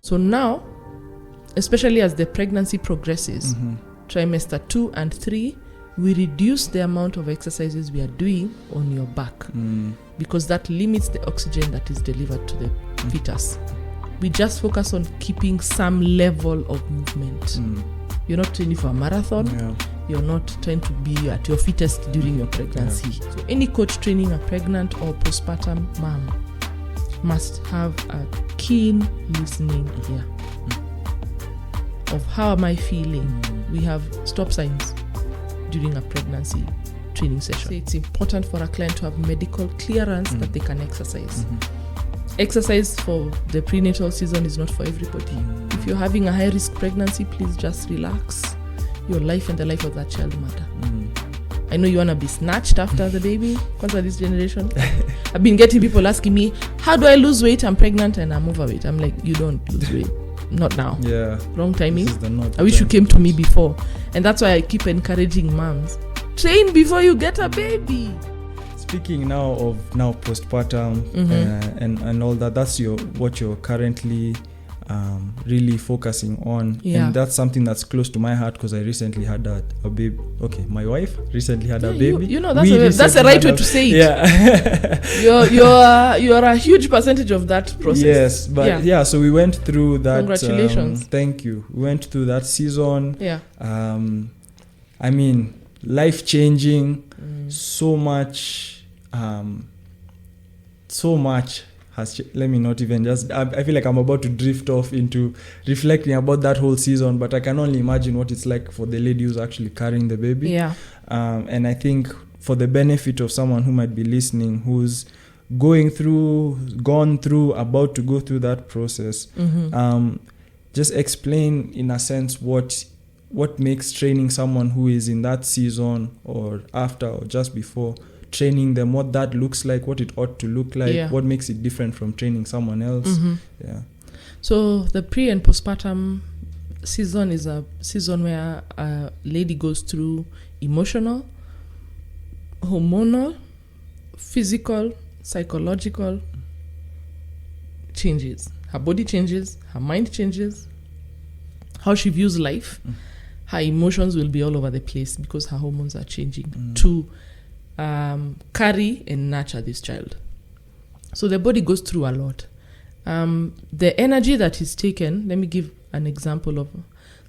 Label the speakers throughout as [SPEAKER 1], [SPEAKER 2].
[SPEAKER 1] So now, especially as the pregnancy progresses, trimester 2 and 3, we reduce the amount of exercises we are doing on your back because that limits the oxygen that is delivered to the fetus. We just focus on keeping some level of movement. You're not training for a marathon. Yeah. You're not trying to be at your fittest during your pregnancy. Yeah. So any coach training a pregnant or postpartum mom must have a keen listening ear of how am I feeling. We have stop signs during a pregnancy training session. So it's important for a client to have medical clearance that they can exercise. Exercise for the prenatal season is not for everybody. If you're having a high-risk pregnancy, please just relax. Your life and the life of that child matter. I know you want to be snatched after the baby, because of this generation. I've been getting people asking me, how do I lose weight? I'm pregnant and I'm overweight. I'm like, you don't lose weight. Not now. Yeah. Wrong timing. I wish you came to me before. And that's why I keep encouraging moms. Train before you get a baby.
[SPEAKER 2] Speaking now of postpartum and all that, that's what you're currently really focusing on. Yeah. And that's something that's close to my heart because I recently had a baby. Okay, my wife recently had a baby.
[SPEAKER 1] You know, that's the right way to say it. Yeah. you're a huge percentage of that process.
[SPEAKER 2] Yes, but so we went through that.
[SPEAKER 1] Congratulations.
[SPEAKER 2] Thank you. We went through that season.
[SPEAKER 1] Yeah.
[SPEAKER 2] I mean, life-changing. So much has let me not even just I feel like I'm about to drift off into reflecting about that whole season, but I can only imagine what it's like for the lady who's actually carrying the baby. And I think for the benefit of someone who might be listening, who's gone through, about to go through that process, just explain in a sense what makes training someone who is in that season or after or just before, training them, what that looks like, what it ought to look like, what makes it different from training someone else.
[SPEAKER 1] So the pre and postpartum season is a season where a lady goes through emotional, hormonal, physical, psychological changes. Her body changes, her mind changes, how she views life. Her emotions will be all over the place because her hormones are changing to carry and nurture this child. So the body goes through a lot. The energy that is taken, let me give an example of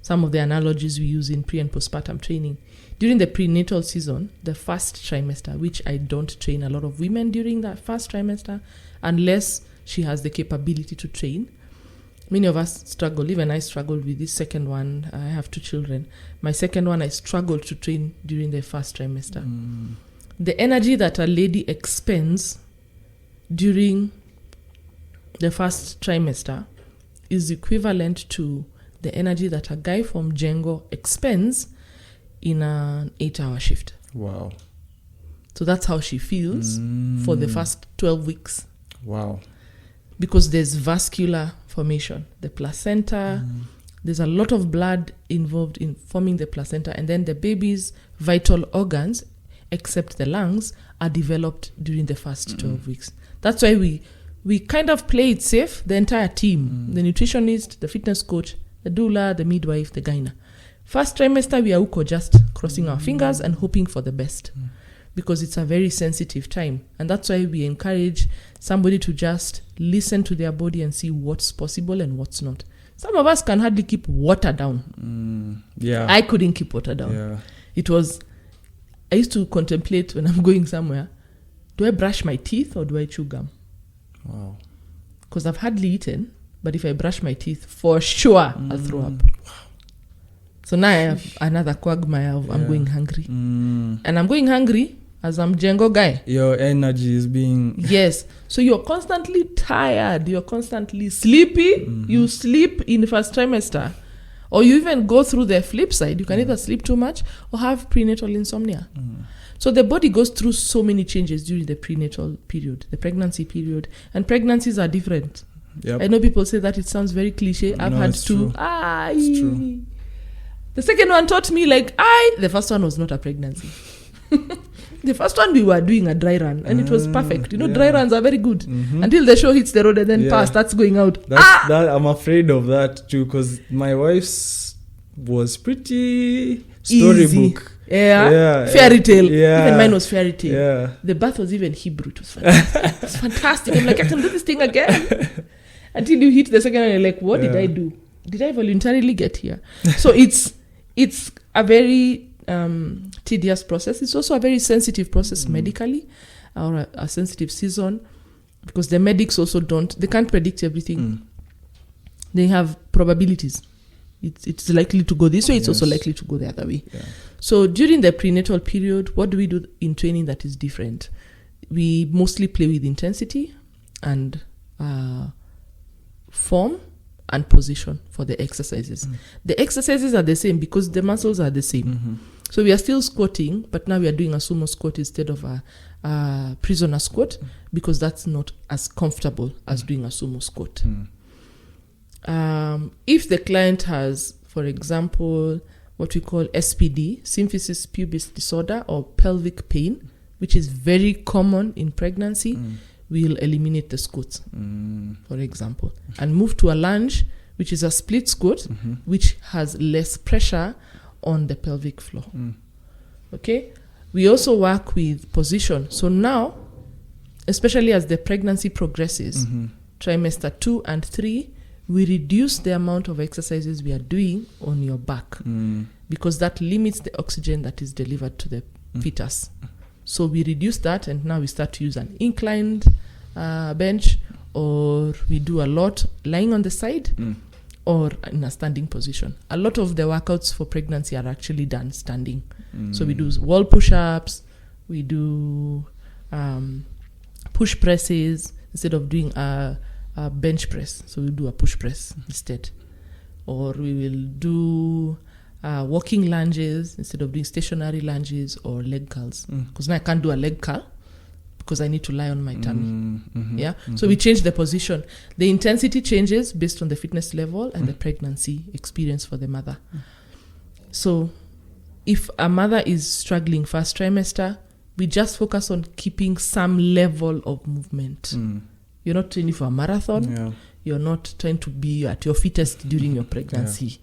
[SPEAKER 1] some of the analogies we use in pre and postpartum training. During the prenatal season, the first trimester, which I don't train a lot of women during that first trimester, unless she has the capability to train. Many of us struggle, even I struggled with this second one. I have 2 children. My second one, I struggled to train during the first trimester. The energy that a lady expends during the first trimester is equivalent to the energy that a guy from Django expends in an 8-hour shift.
[SPEAKER 2] Wow.
[SPEAKER 1] So that's how she feels for the first 12 weeks.
[SPEAKER 2] Wow.
[SPEAKER 1] Because there's vascular formation. The placenta, there's a lot of blood involved in forming the placenta, and then the baby's vital organs, except the lungs, are developed during the first 12 weeks. That's why we kind of play it safe, the entire team, the nutritionist, the fitness coach, the doula, the midwife, the gyna. First trimester, we are uko just crossing our fingers and hoping for the best because it's a very sensitive time. And that's why we encourage somebody to just listen to their body and see what's possible and what's not. Some of us can hardly keep water down. I couldn't keep water down. I used to contemplate when I'm going somewhere, do I brush my teeth or do I chew gum?
[SPEAKER 2] Wow.
[SPEAKER 1] Because I've hardly eaten, but if I brush my teeth, for sure I'll throw up. So now I have another quagmire of I'm going hungry. And I'm going hungry as I'm Django guy.
[SPEAKER 2] Your energy is being...
[SPEAKER 1] Yes. So you're constantly tired. You're constantly sleepy. You sleep in the first trimester. Or you even go through the flip side. You can either sleep too much or have prenatal insomnia. So the body goes through so many changes during the prenatal period, the pregnancy period. And pregnancies are different.
[SPEAKER 2] Yep.
[SPEAKER 1] I know people say that it sounds very cliche. I've had 2.
[SPEAKER 2] It's true.
[SPEAKER 1] The second one taught me the first one was not a pregnancy. The first one we were doing a dry run, and it was perfect. Dry runs are very good until the show hits the road and then power starts going out.
[SPEAKER 2] That I'm afraid of that too, because my wife's was pretty storybook.
[SPEAKER 1] Fairy tale. Even mine was fairy tale.
[SPEAKER 2] Yeah.
[SPEAKER 1] The birth was even Hebrew. It was fantastic. It's fantastic. I'm like, I can do this thing again. Until you hit the second one, you're like, what did I do? Did I voluntarily get here? So it's a very tedious process. It's also a very sensitive process medically, or a sensitive season, because the medics also they can't predict everything. They have probabilities. It's likely to go this way. It's also likely to go the other way. Yeah. So during the prenatal period, what do we do in training that is different? We mostly play with intensity and form and position for the exercises. The exercises are the same because the muscles are the same. So we are still squatting, but now we are doing a sumo squat instead of a prisoner squat, because that's not as comfortable as doing a sumo squat. If the client has, for example, what we call SPD, symphysis pubis disorder, or pelvic pain, which is very common in pregnancy, we'll eliminate the squat, for example, and move to a lunge, which is a split squat, which has less pressure on the pelvic floor. Okay? We also work with position. So now, especially as the pregnancy progresses, trimester 2 and 3, we reduce the amount of exercises we are doing on your back, because that limits the oxygen that is delivered to the fetus. So we reduce that, and now we start to use an inclined bench, or we do a lot lying on the side or in a standing position. A lot of the workouts for pregnancy are actually done standing. So we do wall push-ups, we do push presses instead of doing a bench press. So we do a push press instead. Or we will do walking lunges instead of doing stationary lunges or leg curls. Because now I can't do a leg curl because I need to lie on my tummy. So we change the position. The intensity changes based on the fitness level and the pregnancy experience for the mother. So if a mother is struggling first trimester, we just focus on keeping some level of movement. You're not training for a marathon. You're not trying to be at your fittest during your pregnancy.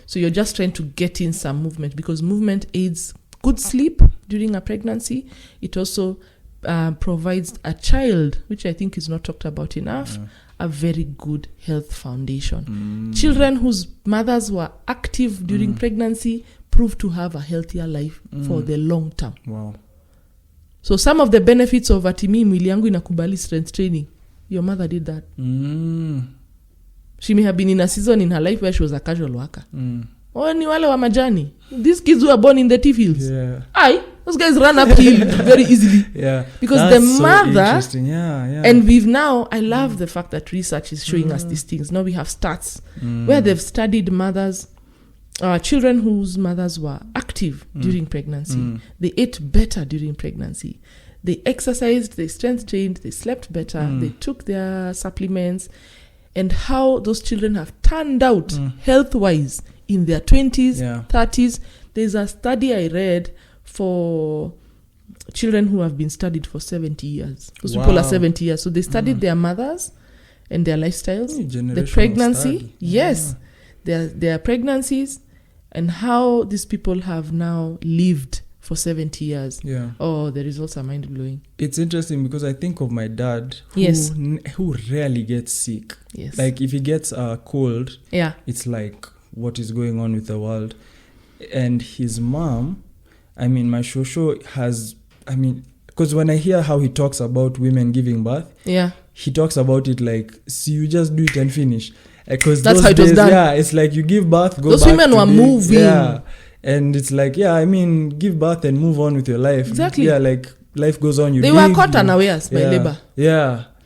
[SPEAKER 1] So you're just trying to get in some movement, because movement aids good sleep during a pregnancy. It also provides a child, which I think is not talked about enough, a very good health foundation. Children whose mothers were active during pregnancy prove to have a healthier life for the long term.
[SPEAKER 2] Wow.
[SPEAKER 1] So some of the benefits of atimi mwili yangu inakubali strength training, your mother did that. She may have been in a season in her life where she was a casual worker. Oh, ni wale wa majani. These kids who are born in the tea fields. Those guys run uphill very easily. Because that's the mother.
[SPEAKER 2] So
[SPEAKER 1] and we've now, I love the fact that research is showing us these things. Now we have stats where they've studied mothers, children whose mothers were active during pregnancy. They ate better during pregnancy. They exercised, they strength trained, they slept better, they took their supplements, and how those children have turned out health-wise in their 20s, 30s. There's a study I read for children who have been studied for 70 years. Those people are 70 years. So they studied their mothers and their lifestyles, the pregnancy, their pregnancies, and how these people have now lived for 70 years. Oh, the results are mind-blowing.
[SPEAKER 2] It's interesting because I think of my dad who rarely gets sick. Like if he gets a cold, it's like, what is going on with the world? And his mom, I mean, my shosho has, I mean, because when I hear how he talks about women giving birth, he talks about it like, see, you just do it and finish. Because
[SPEAKER 1] that's how it was done.
[SPEAKER 2] It's like you give birth, go
[SPEAKER 1] those
[SPEAKER 2] back
[SPEAKER 1] women were moving.
[SPEAKER 2] And it's like, I mean, give birth and move on with your life.
[SPEAKER 1] Exactly.
[SPEAKER 2] Like life goes on.
[SPEAKER 1] They were caught unawares by labor.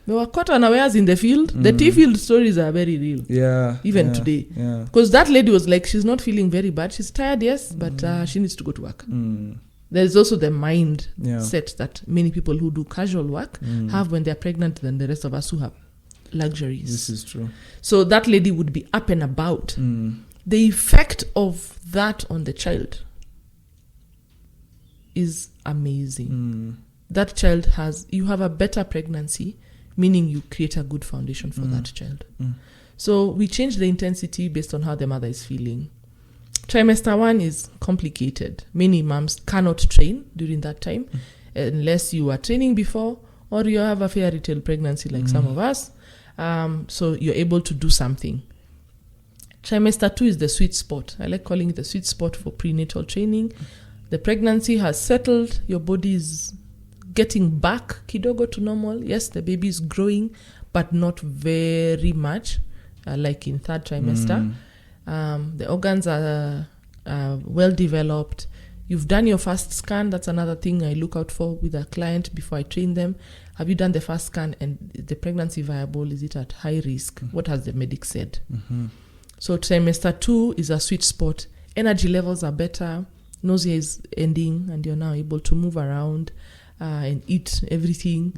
[SPEAKER 1] They were caught unawares in the field. The tea field stories are very real. Even today. Because that lady was like, she's not feeling very bad. She's tired, yes, but she needs to go to work. There's also the mind set that many people who do casual work have when they're pregnant than the rest of us who have luxuries.
[SPEAKER 2] This is true.
[SPEAKER 1] So that lady would be up and about. The effect of that on the child is amazing. That child you have a better pregnancy, meaning you create a good foundation for that child. So we change the intensity based on how the mother is feeling. Trimester 1 is complicated. Many moms cannot train during that time unless you are training before or you have a fairy tale pregnancy like some of us. So you're able to do something. Trimester 2 is the sweet spot. I like calling it the sweet spot for prenatal training. The pregnancy has settled. Your body is getting back kidogo to normal. Yes, the baby is growing, but not very much, like in third trimester. The organs are well developed. You've done your first scan. That's another thing I look out for with a client before I train them. Have you done the first scan and the pregnancy viable? Is it at high risk? What has the medic said? So trimester 2 is a sweet spot. Energy levels are better. Nausea is ending and you're now able to move around and eat everything.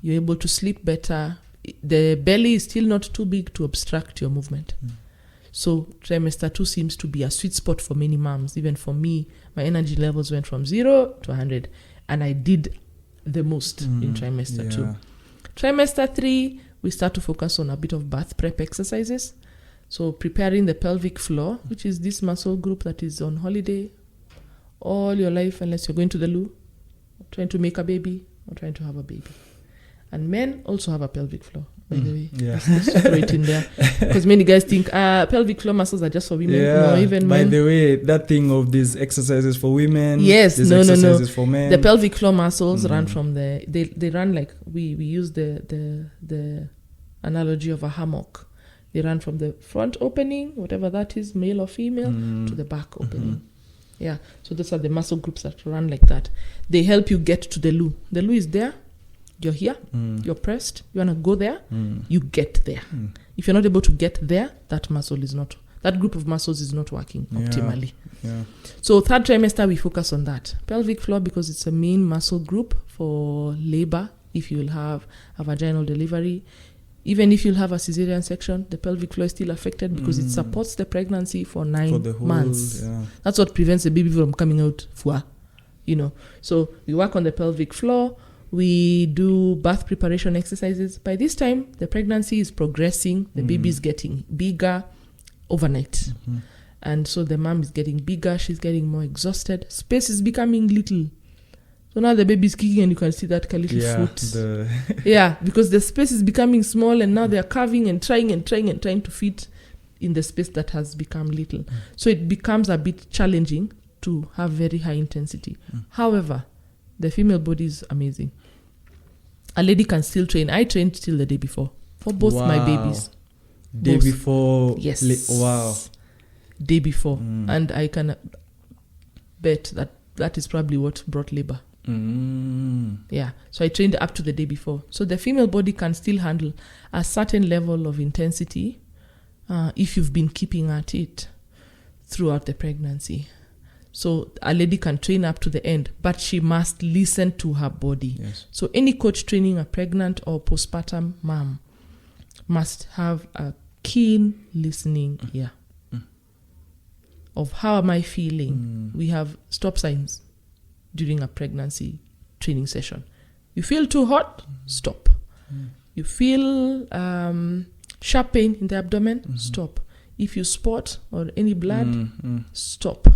[SPEAKER 1] You're able to sleep better. The belly is still not too big to obstruct your movement. So trimester 2 seems to be a sweet spot for many moms. Even for me, my energy levels went from 0 to 100 and I did the most in trimester 2. Trimester 3, we start to focus on a bit of birth prep exercises. So preparing the pelvic floor, which is this muscle group that is on holiday all your life unless you're going to the loo, trying to make a baby or trying to have a baby. And men also have a pelvic floor, by the way. Just throw it in there. Because many guys think pelvic floor muscles are just for women. No, even men.
[SPEAKER 2] By the way, that thing of these exercises for women.
[SPEAKER 1] Yes, no.
[SPEAKER 2] For men.
[SPEAKER 1] The pelvic floor muscles run from they run like we use the analogy of a hammock. They run from the front opening, whatever that is, male or female, to the back opening. Yeah, so those are the muscle groups that run like that. They help you get to the loo. The loo is there. You're here. You're pressed. You want to go there. You get there. If you're not able to get there, that group of muscles is not working optimally. So third trimester, we focus on that. Pelvic floor because it's a main muscle group for labor. If you'll have a vaginal delivery, even if you'll have a cesarean section, the pelvic floor is still affected because it supports the pregnancy for 9 months. That's what prevents the baby from coming out. So we work on the pelvic floor. We do birth preparation exercises. By this time, the pregnancy is progressing. The baby is getting bigger overnight. And so the mom is getting bigger. She's getting more exhausted. Space is becoming little. So now the baby is kicking and you can see that little foot. Because the space is becoming small and now they are carving and trying to fit in the space that has become little. So it becomes a bit challenging to have very high intensity. However, the female body is amazing. A lady can still train. I trained till the day before for both my babies.
[SPEAKER 2] Day before?
[SPEAKER 1] Yes.
[SPEAKER 2] Wow.
[SPEAKER 1] Day before. And I can bet that is probably what brought labor. Yeah. So I trained up to the day before. So the female body can still handle a certain level of intensity if you've been keeping at it throughout the pregnancy. So a lady can train up to the end, but she must listen to her body.
[SPEAKER 2] Yes.
[SPEAKER 1] So any coach training a pregnant or postpartum mom must have a keen listening ear of how am I feeling. We have stop signs during a pregnancy training session. You feel too hot? Stop. You feel sharp pain in the abdomen? Stop. If you spot or any blood? Stop.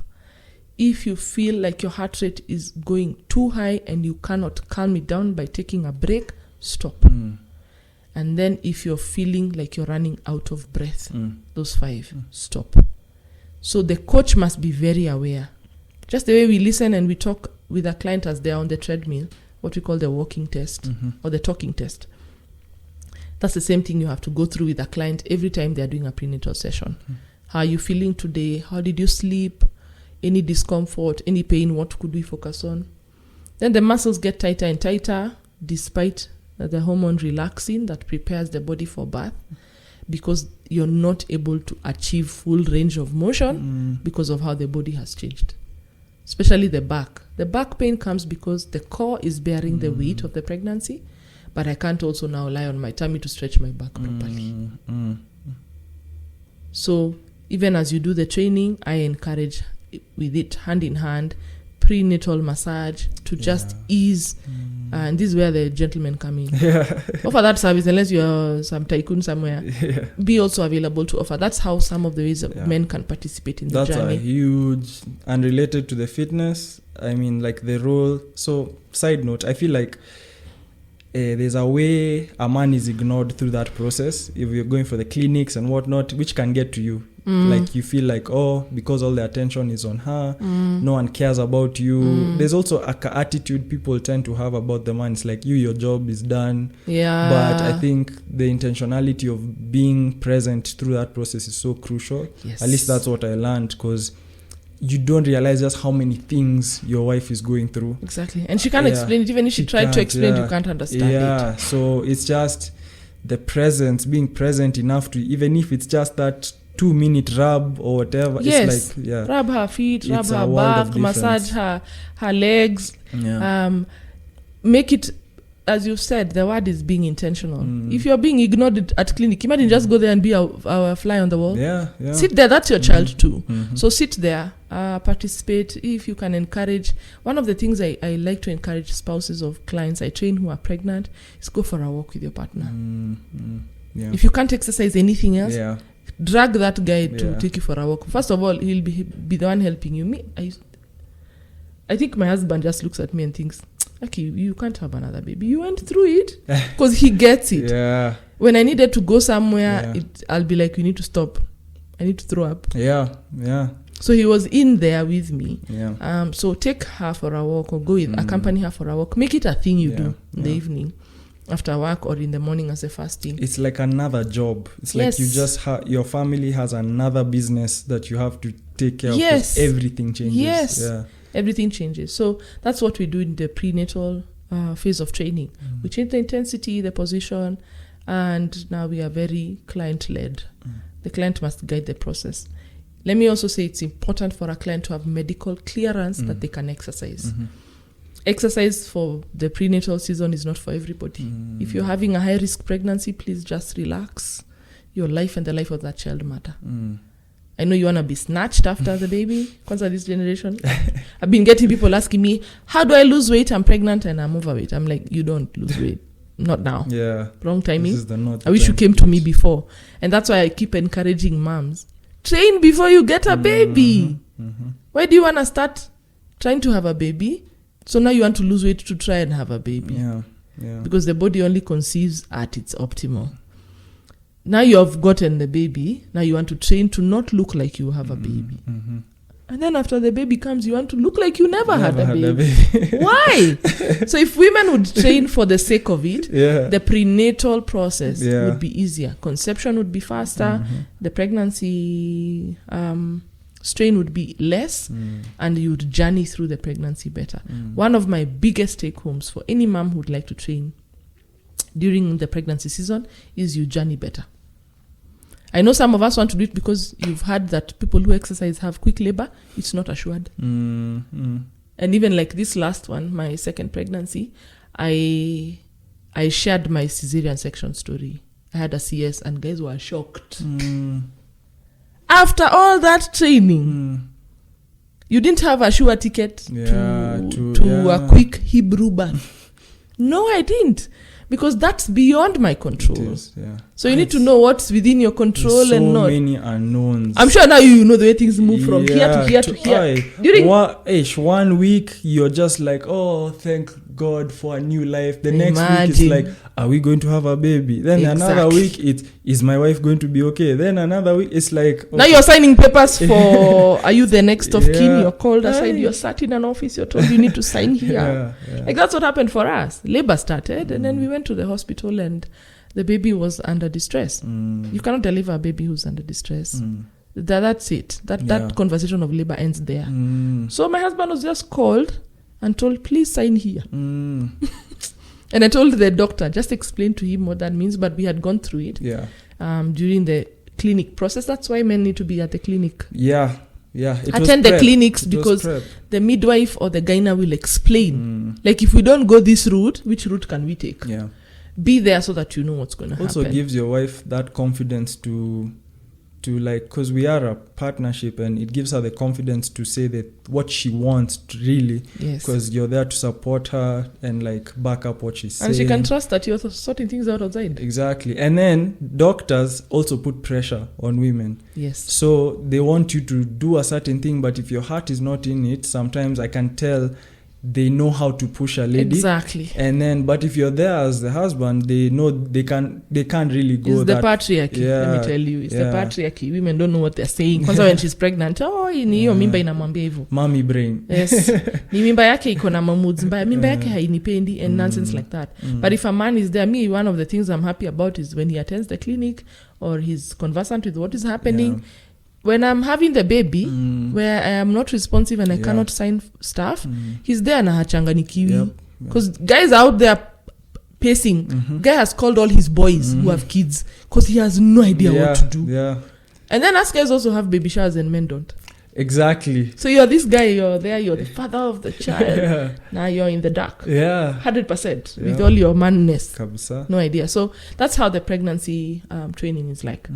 [SPEAKER 1] If you feel like your heart rate is going too high and you cannot calm it down by taking a break, stop. And then if you're feeling like you're running out of breath, those 5, stop. So the coach must be very aware. Just the way we listen and we talk with a client as they're on the treadmill, what we call the walking test or the talking test. That's the same thing you have to go through with a client every time they're doing a prenatal session. How are you feeling today? How did you sleep? Any discomfort, any pain, what could we focus on? Then the muscles get tighter and tighter despite the hormone relaxing that prepares the body for birth because you're not able to achieve full range of motion because of how the body has changed. Especially the back. The back pain comes because the core is bearing the weight of the pregnancy, but I can't also now lie on my tummy to stretch my back properly. So even as you do the training, I encourage with it hand in hand, prenatal massage to just ease. And this is where the gentlemen come in. Offer that service unless you're some tycoon somewhere. Be also available to offer. That's how some of the ways that men can participate in the journey.
[SPEAKER 2] That's a huge, and related to the fitness, I mean, like the role. So, side note, I feel like there's a way a man is ignored through that process. If you're going for the clinics and whatnot, which can get to you. Like you feel like, oh, because all the attention is on her, no one cares about you. There's also a attitude people tend to have about the man. It's like, your job is done. But I think the intentionality of being present through that process is so crucial. At least that's what I learned, because you don't realize just how many things your wife is going through.
[SPEAKER 1] Exactly. And she can't explain it. Even if she tried to explain, you can't understand it.
[SPEAKER 2] So it's just the presence, being present enough to, even if it's just that 2-minute rub or whatever. It's like,
[SPEAKER 1] rub her feet, rub her back, massage her legs. Make it, as you said, the word is being intentional. If you're being ignored at clinic, imagine just go there and be our fly on the wall. Sit there, that's your child too. So sit there, participate. If you can encourage, one of the things I like to encourage spouses of clients I train who are pregnant is go for a walk with your partner. If you can't exercise anything else, drag that guy to take you for a walk. First of all, he'll be the one helping you. I think my husband just looks at me and thinks, okay, you can't have another baby. You went through it, because he gets it. When I needed to go somewhere, I'll be like, you need to stop. I need to throw up. So he was in there with me. So take her for a walk, or go with, accompany her for a walk. Make it a thing you do in the evening, after work, or in the morning as a first thing. It's
[SPEAKER 2] like another job. It's like you just your family has another business that you have to take care of. Everything changes. Everything changes. So that's what we do in the prenatal phase of training. We change the intensity, the position, and now we are very client-led. The client must guide the process. Let me also say it's important for a client to have medical clearance that they can exercise. Exercise for the prenatal season is not for everybody. If you're having a high-risk pregnancy, please just relax. Your life and the life of that child matter. I know you want to be snatched after the baby. Kwanza this generation. I've been getting people asking me, how do I lose weight? I'm pregnant and I'm overweight. I'm like, you don't lose weight. Not now. Wrong timing. I wish you came to me before. And that's why I keep encouraging moms. Train before you get a baby. Why do you want to start trying to have a baby? So now you want to lose weight to try and have a baby. Because the body only conceives at its optimal. Now you have gotten the baby. Now you want to train to not look like you have a baby. And then after the baby comes, you want to look like you never had a baby. Why? So if women would train for the sake of it, the prenatal process would be easier. Conception would be faster. The pregnancy strain would be less, and you would journey through the pregnancy better. One of my biggest take-homes for any mom who would like to train during the pregnancy season is you journey better. I know some of us want to do it because you've heard that people who exercise have quick labor. It's not assured. And even like this last one, my second pregnancy, I shared my cesarean section story. I had a CS and guys were shocked. After all that training, you didn't have a sure ticket to a quick Hebrew birth. No, I didn't. Because that's beyond my control. So you need to know what's within your control and not. So many unknowns.
[SPEAKER 1] I'm sure now you know the way things move from here to here to here.
[SPEAKER 2] During 1 week, you're just like, oh, thank God for a new life. The next week is like, are we going to have a baby? Then another week, is my wife going to be okay? Then another week, it's like... Okay.
[SPEAKER 1] Now you're signing papers for, are you the next of kin? You're called aside, you're sat in an office, you're told you need to sign here. Like that's what happened for us. Labor started, and then we went to the hospital, and the baby was under distress. You cannot deliver a baby who's under distress. That's it. That conversation of labor ends there. So my husband was just called and told, please sign here. And I told the doctor, just explain to him what that means, but we had gone through it during the clinic process. That's why men need to be at the clinic. Attend the clinics, because the midwife or the gyna will explain. Like if we don't go this route, which route can we take? Be there so that you know what's going to happen.
[SPEAKER 2] Also gives your wife that confidence to to like, because we are a partnership, and it gives her the confidence to say that what she wants really, because you're there to support her and like back up what she's saying,
[SPEAKER 1] and she can trust that you're sorting things out outside.
[SPEAKER 2] Exactly. And then doctors also put pressure on women, so they want you to do a certain thing, but if your heart is not in it, sometimes I can tell they know how to push a lady.
[SPEAKER 1] Exactly.
[SPEAKER 2] And then, but if you're there as the husband, they know they can't really go.
[SPEAKER 1] It's the patriarchy. Let me tell you, it's the patriarchy. Women don't know what they're saying. Kwanza when she's pregnant, ni hiyo mimba inamwambia hivyo.
[SPEAKER 2] Mommy brain.
[SPEAKER 1] Yes. Ni mimba yake iko na moods mbaya. Mimba yake hainipendi and nonsense like that. But if a man is there, me, one of the things I'm happy about is when he attends the clinic or he's conversant with what is happening. When I'm having the baby, where I am not responsive and I cannot sign stuff, he's there na hachanganikiwi. Because guys out there pacing, guy has called all his boys who have kids because he has no idea what to do. And then us guys also have baby showers and men don't.
[SPEAKER 2] Exactly.
[SPEAKER 1] So you're this guy, you're there, you're the father of the child. Now you're in the dark. 100% with all your manness.
[SPEAKER 2] Kabisa.
[SPEAKER 1] No idea. So that's how the pregnancy training is like.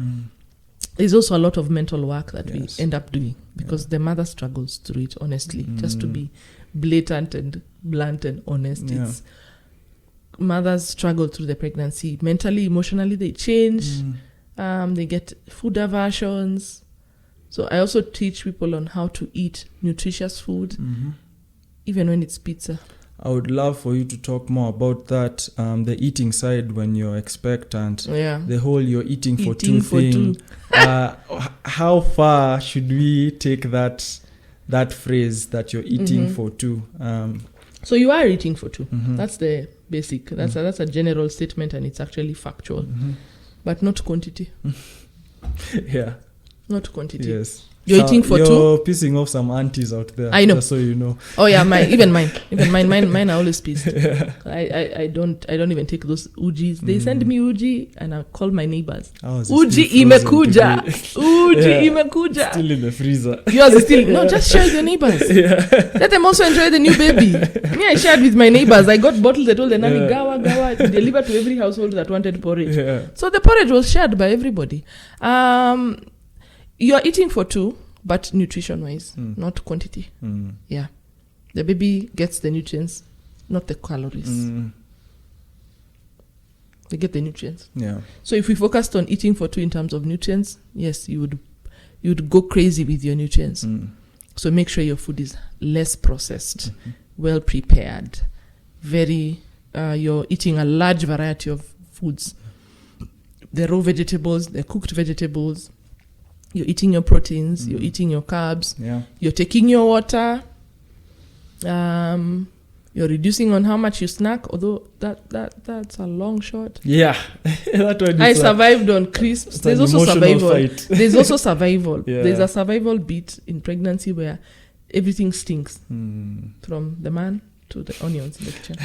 [SPEAKER 1] There's also a lot of mental work that we end up doing because the mother struggles through it, honestly. Just to be blatant and blunt and honest. It's mothers struggle through the pregnancy. Mentally, emotionally, they change. They get food aversions. So I also teach people on how to eat nutritious food, even when it's pizza.
[SPEAKER 2] I would love for you to talk more about that, the eating side when you're expectant, the whole you're eating for two thing. How far should we take that phrase that you're eating for two?
[SPEAKER 1] So you are eating for two. That's the basic. That's a general statement, and it's actually factual, but not quantity. Not quantity.
[SPEAKER 2] Yes.
[SPEAKER 1] You're eating for two.
[SPEAKER 2] You're pissing off some aunties out there.
[SPEAKER 1] I know.
[SPEAKER 2] Just so you know.
[SPEAKER 1] Oh yeah, mine are always pissed. I don't even take those ujis. They send me uji, and I call my neighbors. Uji imekuja. Uji imekuja.
[SPEAKER 2] Still in the freezer.
[SPEAKER 1] Yours is still no. Just share with your neighbors. Let them also enjoy the new baby. Me, I shared with my neighbors. I got bottles. I told the nanny gawa deliver to every household that wanted porridge. So the porridge was shared by everybody. You're eating for two, but nutrition-wise, not quantity. Yeah. The baby gets the nutrients, not the calories. They get the nutrients.
[SPEAKER 2] Yeah.
[SPEAKER 1] So if we focused on eating for two in terms of nutrients, yes, you would go crazy with your nutrients. So make sure your food is less processed, well prepared, you're eating a large variety of foods. The raw vegetables, the cooked vegetables, you're eating your proteins, you're eating your carbs, you're taking your water, you're reducing on how much you snack, although that's a long shot.
[SPEAKER 2] That one
[SPEAKER 1] I survived on crisps. There's also survival. There's also survival.
[SPEAKER 2] Yeah.
[SPEAKER 1] There's a survival bit in pregnancy where everything stinks, from the man to the onions in the kitchen.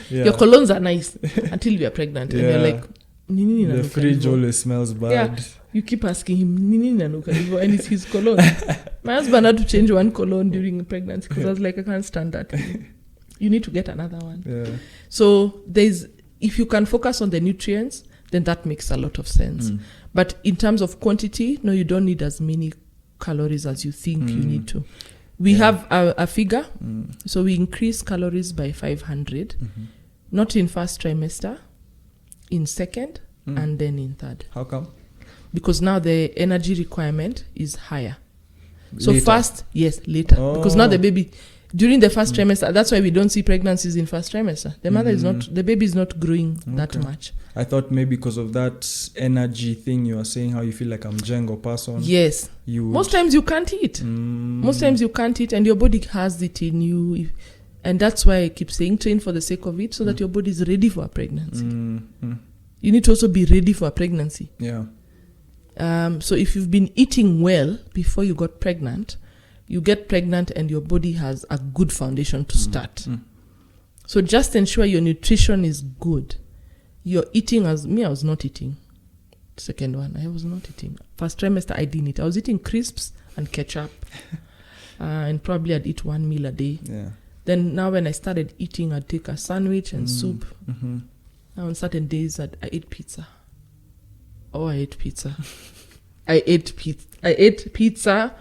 [SPEAKER 1] Your colognes are nice until you are pregnant, and you're like,
[SPEAKER 2] the fridge always smells bad.
[SPEAKER 1] You keep asking him, and it's his cologne. My husband had to change one cologne during pregnancy because I was like, I can't stand that. You need to get another one. So if you can focus on the nutrients, then that makes a lot of sense. But in terms of quantity, no, you don't need as many calories as you think you need to. We have a figure. So we increase calories by 500, not in first trimester, in second, and then in third.
[SPEAKER 2] How come?
[SPEAKER 1] Because now the energy requirement is higher. So later. Later. Because now the baby, during the first trimester, that's why we don't see pregnancies in first trimester. The baby is not growing that much.
[SPEAKER 2] I thought maybe because of that energy thing you are saying, how you feel like I'm Django person.
[SPEAKER 1] Yes. Most times you can't eat. Most times you can't eat, and your body has it in you. And that's why I keep saying train for the sake of it, so that your body is ready for a pregnancy. You need to also be ready for a pregnancy. So if you've been eating well before you got pregnant, you get pregnant and your body has a good foundation to start. So just ensure your nutrition is good. You're eating I was not eating. Second one, I was not eating. First trimester, I didn't eat. I was eating crisps and ketchup. And probably I'd eat one meal a day. Then now when I started eating, I'd take a sandwich and soup. Now on certain days, I ate pizza. I ate pizza. I ate pizza.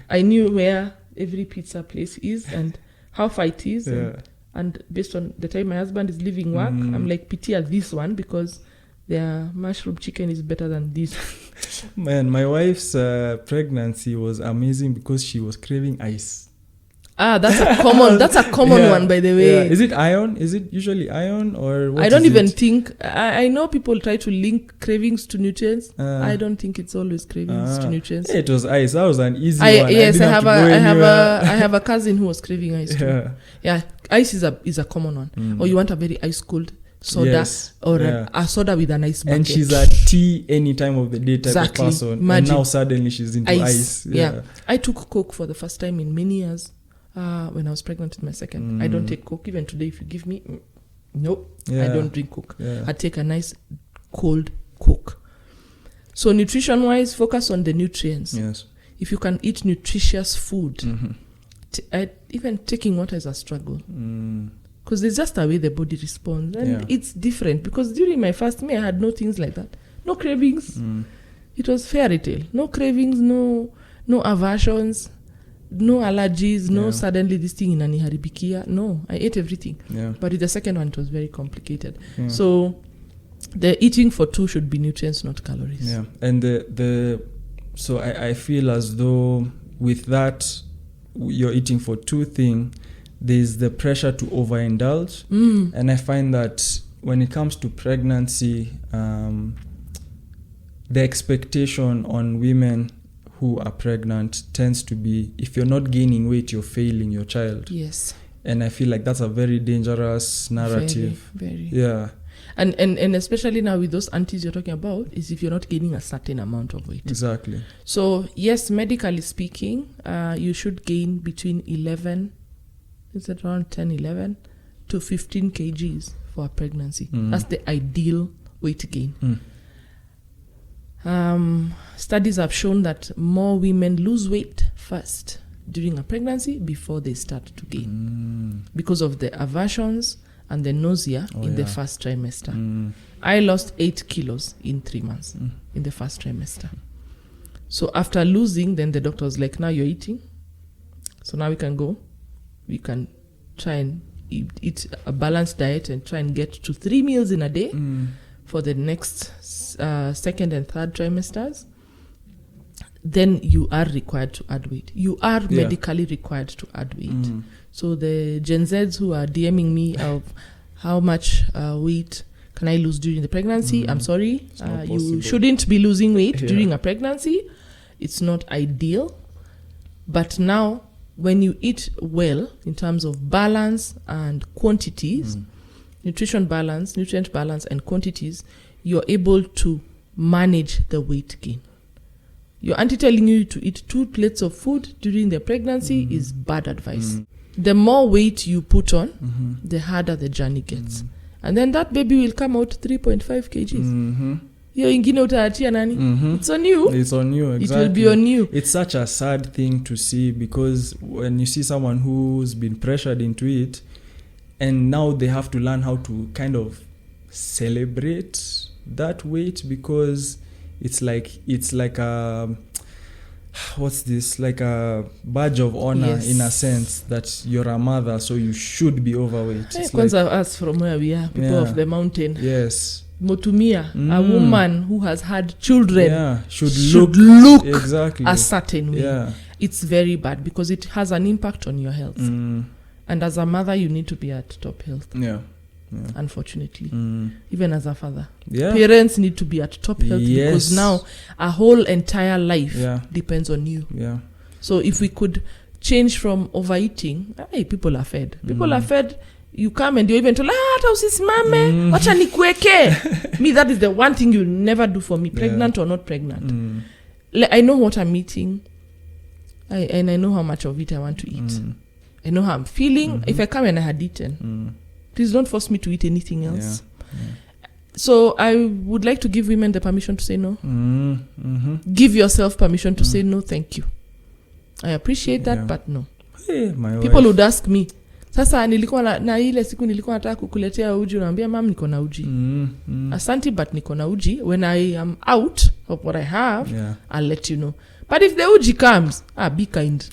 [SPEAKER 1] I knew where every pizza place is and how far it is. And based on the time my husband is leaving work, I'm like, pitia this one because their mushroom chicken is better than this.
[SPEAKER 2] Man, my wife's pregnancy was amazing because she was craving ice.
[SPEAKER 1] That's a common one, by the way.
[SPEAKER 2] Is it iron? Is it usually iron or what?
[SPEAKER 1] I don't even think. I know people try to link cravings to nutrients. I don't think it's always cravings to nutrients.
[SPEAKER 2] It was ice. That was an easy one.
[SPEAKER 1] Yes, I have a cousin who was craving ice too. Yeah, ice is a common one. Or you want a very ice cold soda or a soda with an ice bucket.
[SPEAKER 2] And she's a tea any time of the day type of person. Imagine. And now suddenly she's into ice.
[SPEAKER 1] Yeah. I took Coke for the first time in many years. When I was pregnant with my second. I don't take Coke. Even today, if you give me, I don't drink Coke. I take a nice cold Coke. So nutrition-wise, focus on the nutrients.
[SPEAKER 2] Yes.
[SPEAKER 1] If you can eat nutritious food, even taking water is a struggle. Because there's just a way the body responds. And it's different. Because during my fast, I had no things like that. No cravings. It was fairy tale. No cravings, no aversions. No allergies, no suddenly this thing inaniharibikia. No, I ate everything. But with the second one, it was very complicated. So the eating for two should be nutrients, not calories.
[SPEAKER 2] Yeah, and so I feel as though with that, you're eating for two thing, there's the pressure to overindulge. And I find that when it comes to pregnancy, the expectation on women who are pregnant tends to be, if you're not gaining weight, you're failing your child.
[SPEAKER 1] Yes.
[SPEAKER 2] And I feel like that's a very dangerous narrative.
[SPEAKER 1] Very.
[SPEAKER 2] Yeah.
[SPEAKER 1] And especially now with those aunties you're talking about, is if you're not gaining a certain amount of weight.
[SPEAKER 2] Exactly.
[SPEAKER 1] So yes, medically speaking, you should gain between 11 to 15 kgs for a pregnancy. That's the ideal weight gain. Studies have shown that more women lose weight first during a pregnancy before they start to gain because of the aversions and the nausea in the first trimester. I lost 8 kilos in 3 months in the first trimester. So after losing, then the doctor was like, now you're eating. So now we can go. We can try and eat a balanced diet and try and get to 3 meals in a day for the next second and third trimesters. Then you are required to add weight. You are medically required to add weight. So the Gen Zs who are DMing me of how much weight can I lose during the pregnancy, I'm sorry. You shouldn't be losing weight during a pregnancy. It's not ideal. But now, when you eat well, in terms of balance and quantities, nutrient balance, and quantities, you're able to manage the weight gain. Your auntie telling you to eat 2 plates of food during the pregnancy is bad advice. The more weight you put on, the harder the journey gets. And then that baby will come out 3.5 kgs. It's on you.
[SPEAKER 2] It's on you, exactly.
[SPEAKER 1] It will be on you.
[SPEAKER 2] It's such a sad thing to see, because when you see someone who's been pressured into it, and now they have to learn how to kind of celebrate that weight, because it's like a like a badge of honor, in a sense, that you're a mother, so you should be overweight.
[SPEAKER 1] It's like us from where we are, people of the mountain.
[SPEAKER 2] Yes.
[SPEAKER 1] Motumia, a woman who has had children,
[SPEAKER 2] should look exactly
[SPEAKER 1] a certain way. It's very bad because it has an impact on your health. And as a mother, you need to be at top health. Unfortunately, even as a father, parents need to be at top health, because now a whole entire life depends on you. So if we could change from overeating, people are fed. People are fed. You come and you even told, mame, wacha nikuweke. Me, that is the one thing you'll never do for me, pregnant or not pregnant. I know what I'm eating, and I know how much of it I want to eat. I know how I'm feeling. If I come and I had eaten, please don't force me to eat anything else. So I would like to give women the permission to say no. Give yourself permission to say no, thank you. I appreciate that, but no.
[SPEAKER 2] Hey, my
[SPEAKER 1] people
[SPEAKER 2] wife
[SPEAKER 1] would ask me, Sasa nilikuwa na ile siku nilikuwa nataka kukuletea uji, unaambia mam niko na uji. Asante, but niko na uji. When I am out of what I have, I'll let you know. But if the uji comes, be kind.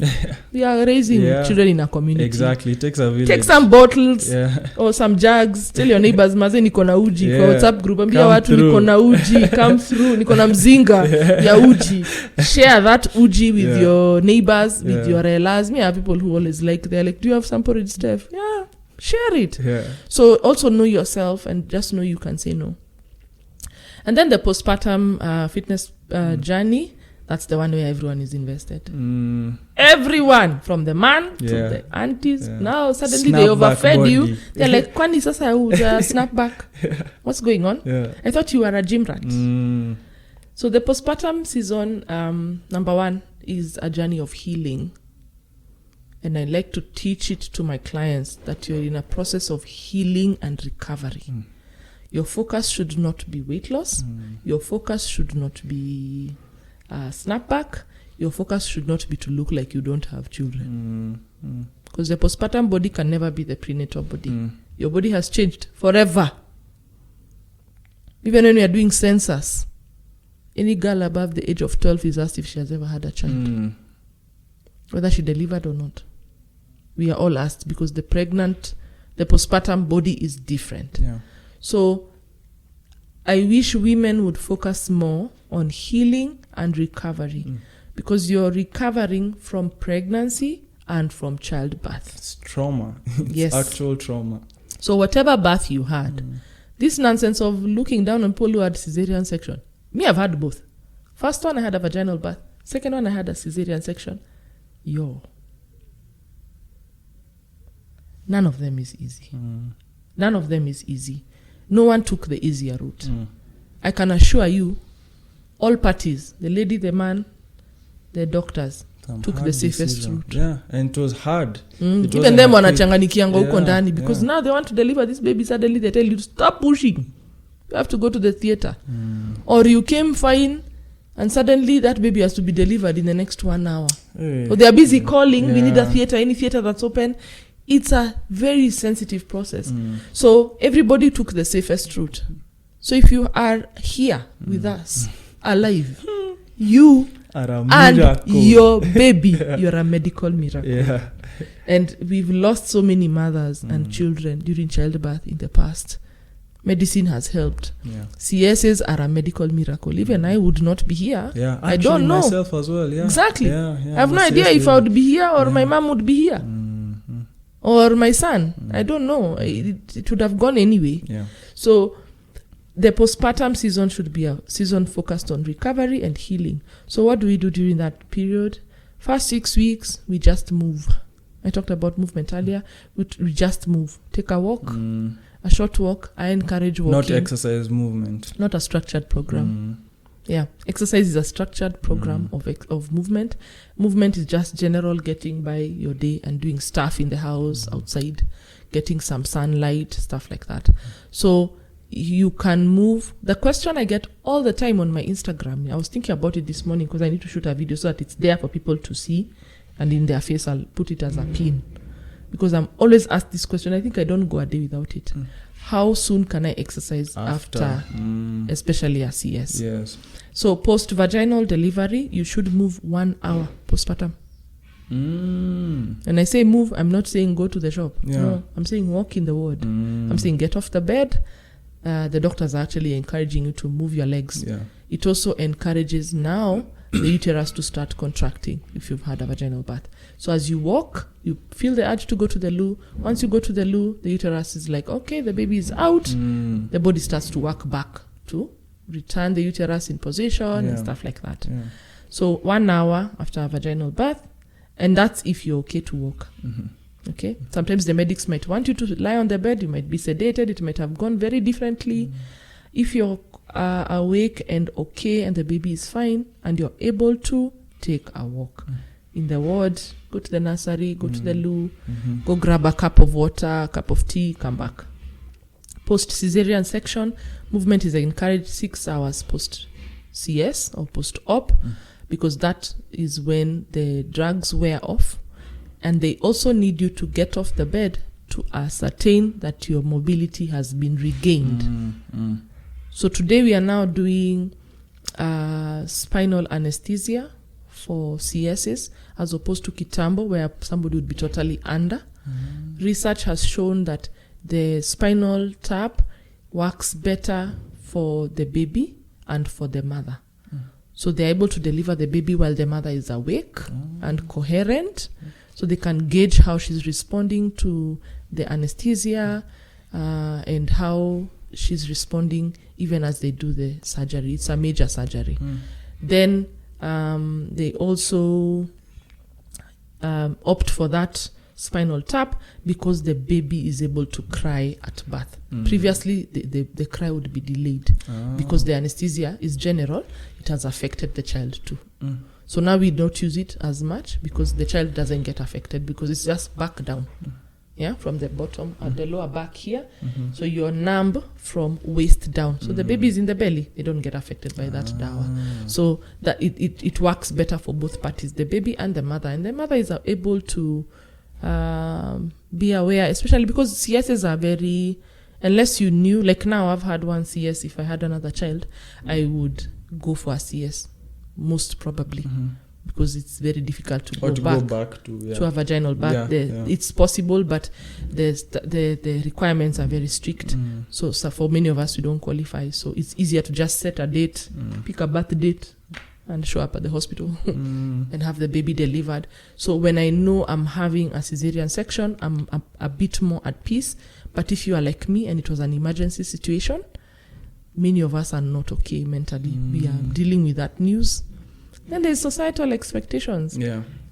[SPEAKER 1] We are raising children in a community.
[SPEAKER 2] Exactly. It takes a village.
[SPEAKER 1] Take some bottles or some jugs. Tell your neighbors, maze niko na uji. Kwa WhatsApp group, ambia watu niko na uji. Come through. Niko na mzinga ya uji. Share that uji with your neighbors, with your relatives. Me have people who always they're like, do you have some porridge stuff? Yeah. Share it. So also know yourself and just know you can say no. And then the postpartum fitness journey. That's the one where everyone is invested. Everyone, from the man to the aunties. Now suddenly they overfed you. They're like, kwani sasa uja snap back? What's going on? I thought you were a gym rat. So the postpartum season, number one, is a journey of healing. And I like to teach it to my clients that you're in a process of healing and recovery. Your focus should not be weight loss. Your focus should not be snapback. Your focus should not be to look like you don't have children. Because the postpartum body can never be the prenatal body. Your body has changed forever. Even when we are doing census, any girl above the age of 12 is asked if she has ever had a child. Whether she delivered or not. We are all asked because the postpartum body is different. So I wish women would focus more on healing and recovery because you're recovering from pregnancy and from childbirth.
[SPEAKER 2] It's trauma.
[SPEAKER 1] Yes.
[SPEAKER 2] Actual trauma.
[SPEAKER 1] So whatever birth you had, this nonsense of looking down on people who had cesarean section. Me, I've had both. First one, I had a vaginal birth. Second one, I had a cesarean section. None of them is easy. None of them is easy. No one took the easier route. I can assure you, all parties, the lady, the man, the doctors, took the safest route.
[SPEAKER 2] Yeah, and it was hard.
[SPEAKER 1] Even them wanachanganikianga huko ndani because now they want to deliver this baby. Suddenly they tell you, stop pushing. You have to go to the theater. Or you came fine and suddenly that baby has to be delivered in the next 1 hour. Or they are busy calling, we need a theater, any theater that's open. It's a very sensitive process. So everybody took the safest route. So if you are here with us, alive, you and your baby, you're a medical miracle. And we've lost so many mothers and children during childbirth in the past. Medicine has helped. CSs are a medical miracle. Even I would not be here. I don't know.
[SPEAKER 2] Myself as well.
[SPEAKER 1] Exactly. I have no idea if I would be here or my mom would be here. Or my son. I don't know. It would have gone anyway. So the postpartum season should be a season focused on recovery and healing. So what do we do during that period? First 6 weeks, we just move. I talked about movement earlier. We just move. Take a walk, a short walk. I encourage walking.
[SPEAKER 2] Not exercise, movement.
[SPEAKER 1] Not a structured program. Exercise is a structured program of movement. Movement is just general getting by your day and doing stuff in the house, outside, getting some sunlight, stuff like that. So you can move. The question I get all the time on my Instagram, I was thinking about it this morning because I need to shoot a video so that it's there for people to see, and in their face I'll put it as a pin because I'm always asked this question. I think I don't go a day without it. How soon can I exercise after especially a CS?
[SPEAKER 2] Yes.
[SPEAKER 1] So post-vaginal delivery, you should move 1 hour postpartum. When I say move, I'm not saying go to the shop. No, I'm saying walk in the ward. I'm saying get off the bed. The doctors are actually encouraging you to move your legs. It also encourages now the uterus to start contracting if you've had a vaginal birth. So as you walk, you feel the urge to go to the loo. Once you go to the loo, the uterus is like, okay, the baby is out. The body starts to work back to return the uterus in position and stuff like that. So 1 hour after a vaginal birth, and that's if you're okay to walk. Okay. Sometimes the medics might want you to lie on the bed. You might be sedated. It might have gone very differently. If you're awake and okay and the baby is fine and you're able to, take a walk in the ward, go to the nursery, go to the loo, go grab a cup of water, a cup of tea, come back. Post-cesarean section, movement is encouraged 6 hours post-CS or post-op because that is when the drugs wear off And they also need you to get off the bed to ascertain that your mobility has been regained. So today we are now doing spinal anesthesia for CSs as opposed to kitambo, where somebody would be totally under. Research has shown that the spinal tap works better for the baby and for the mother. So they're able to deliver the baby while the mother is awake and coherent. So they can gauge how she's responding to the anesthesia and how she's responding even as they do the surgery. It's a major surgery. Then they also opt for that spinal tap because the baby is able to cry at birth. Previously, the cry would be delayed because the anesthesia is general. It has affected the child too. So now we don't use it as much because the child doesn't get affected because it's just back down. Yeah, from the bottom at the lower back here. So you're numb from waist down. So the baby is in the belly. They don't get affected by that dawa. So that it works better for both parties, the baby and the mother. And the mother is able to be aware, especially because CSs are very, unless you knew, like now I've had one CS. If I had another child, I would go for a CS, most probably. Because it's very difficult to go back to a vaginal birth. It's possible, but the requirements are very strict. So for many of us, we don't qualify. So it's easier to just set a date, pick a birth date, and show up at the hospital and have the baby delivered. So when I know I'm having a cesarean section, I'm a bit more at peace. But if you are like me and it was an emergency situation, many of us are not okay mentally. We are dealing with that news. Then there's societal expectations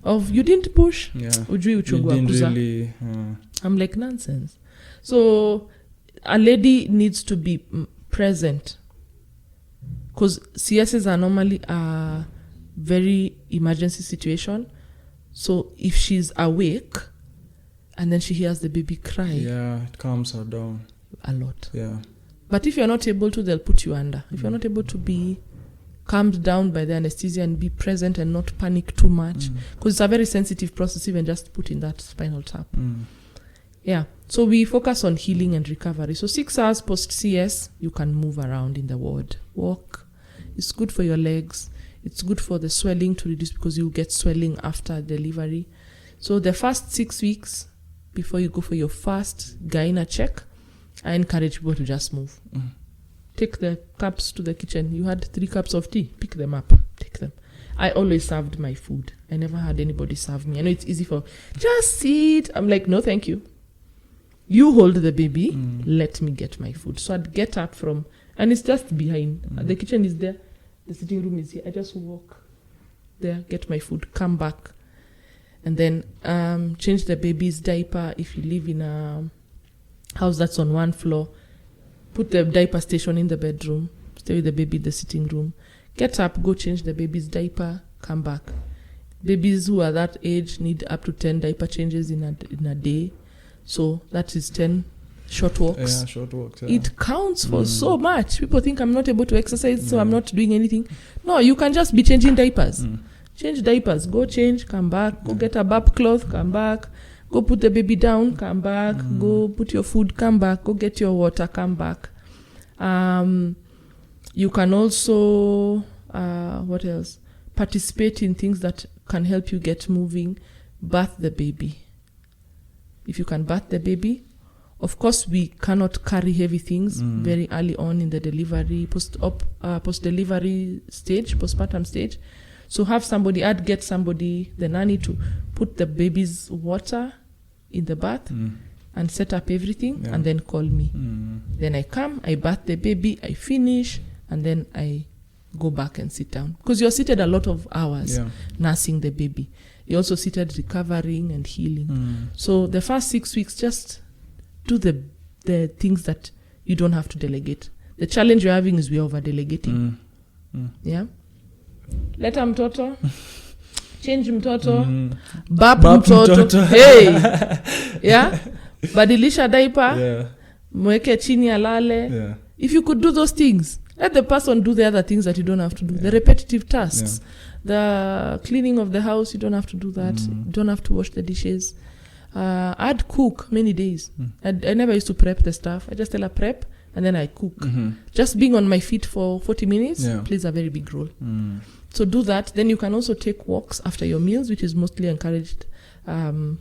[SPEAKER 1] of you didn't push. Ujui uchungu akuza. I'm like, nonsense. So a lady needs to be present because CSs are normally a very emergency situation. So if she's awake and then she hears the baby cry,
[SPEAKER 2] it calms her down
[SPEAKER 1] a lot. But if you're not able to, they'll put you under. If you're not able to be calmed down by the anesthesia and be present and not panic too much, because it's a very sensitive process, even just putting that spinal tap. So we focus on healing and recovery. So 6 hours post CS, you can move around in the ward, walk. It's good for your legs. It's good for the swelling to reduce because you get swelling after delivery. So the first 6 weeks before you go for your first gyna check, I encourage people to just move. Take the cups to the kitchen. You had 3 cups of tea. Pick them up. Take them. I always served my food. I never had anybody serve me. I know it's easy for, just sit. I'm like, no, thank you. You hold the baby. Let me get my food. So I'd get up from, and it's just behind. The kitchen is there. The sitting room is here. I just walk there, get my food, come back. And then change the baby's diaper. If you live in a house that's on one floor, put the diaper station in the bedroom, stay with the baby in the sitting room, get up, go change the baby's diaper, come back. Babies who are that age need up to 10 diaper changes in a day. So that is 10 short walks.
[SPEAKER 2] Short walks.
[SPEAKER 1] It counts for so much. People think I'm not able to exercise, so I'm not doing anything. No, you can just be changing diapers. Change diapers, go change, come back, go get a bab cloth, come back. Go put the baby down, come back. Go put your food, come back. Go get your water, come back. You can also, what else? Participate in things that can help you get moving. Birth the baby. If you can birth the baby, of course, we cannot carry heavy things very early on in the delivery, post-delivery stage, postpartum stage. So get somebody, the nanny, to put the baby's water in the bath and set up everything and then call me. Then I come, I bath the baby, I finish, and then I go back and sit down. Because you're seated a lot of hours nursing the baby. You're also seated recovering and healing. So the first 6 weeks, just do the things that you don't have to delegate. The challenge you're having is we're over-delegating. Yeah? Leta mtoto, change mtoto, bap mtoto, hey, yeah, badilisha diaper, mweke chini alale. If you could do those things, Let the person do the other things that you don't have to do. The repetitive tasks. The cleaning of the house, you don't have to do that. You don't have to wash the dishes. I'd cook many days. I never used to prep the stuff. I just tell her prep, and then I cook. Just being on my feet for 40 minutes plays a very big role. So do that. Then you can also take walks after your meals, which is mostly encouraged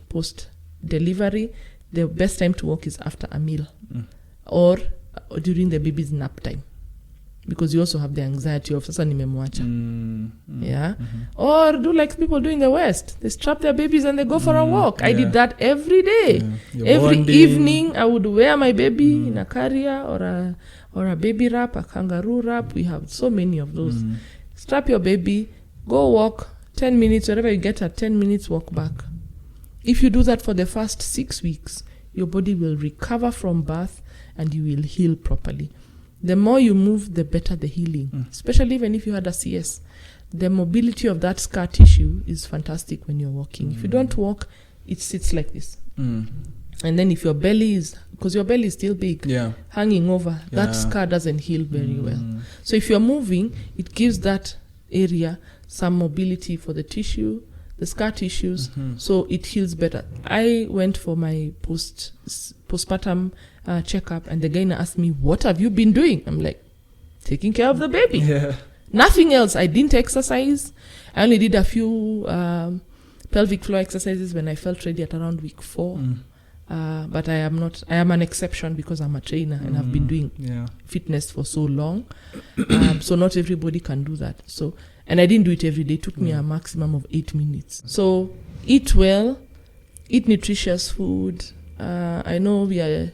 [SPEAKER 1] post-delivery. The best time to walk is after a meal or during the baby's nap time. Because you also have the anxiety of sasa nimemwacha. Or do like people do in the West. They strap their babies and they go for a walk. I did that every day. Every evening I would wear my baby in a carrier or a baby wrap, a kangaroo wrap. We have so many of those. Strap your baby, go walk 10 minutes, wherever you get at 10 minutes, walk back. If you do that for the first 6 weeks, your body will recover from birth and you will heal properly. The more you move, the better the healing, especially even if you had a CS. The mobility of that scar tissue is fantastic when you're walking. If you don't walk, it sits like this. And then if your belly is, because your belly is still big, hanging over, that scar doesn't heal very well. So if you're moving, it gives that area some mobility for the tissue, the scar tissues, so it heals better. I went for my postpartum checkup, and the guy asked me, "What have you been doing?" I'm like, taking care of the baby. Nothing else. I didn't exercise. I only did a few pelvic floor exercises when I felt ready at around week 4. But I am an exception because I'm a trainer and I've been doing fitness for so long. So not everybody can do that. So, and I didn't do it every day. It took me a maximum of 8 minutes. So eat well, eat nutritious food. I know we are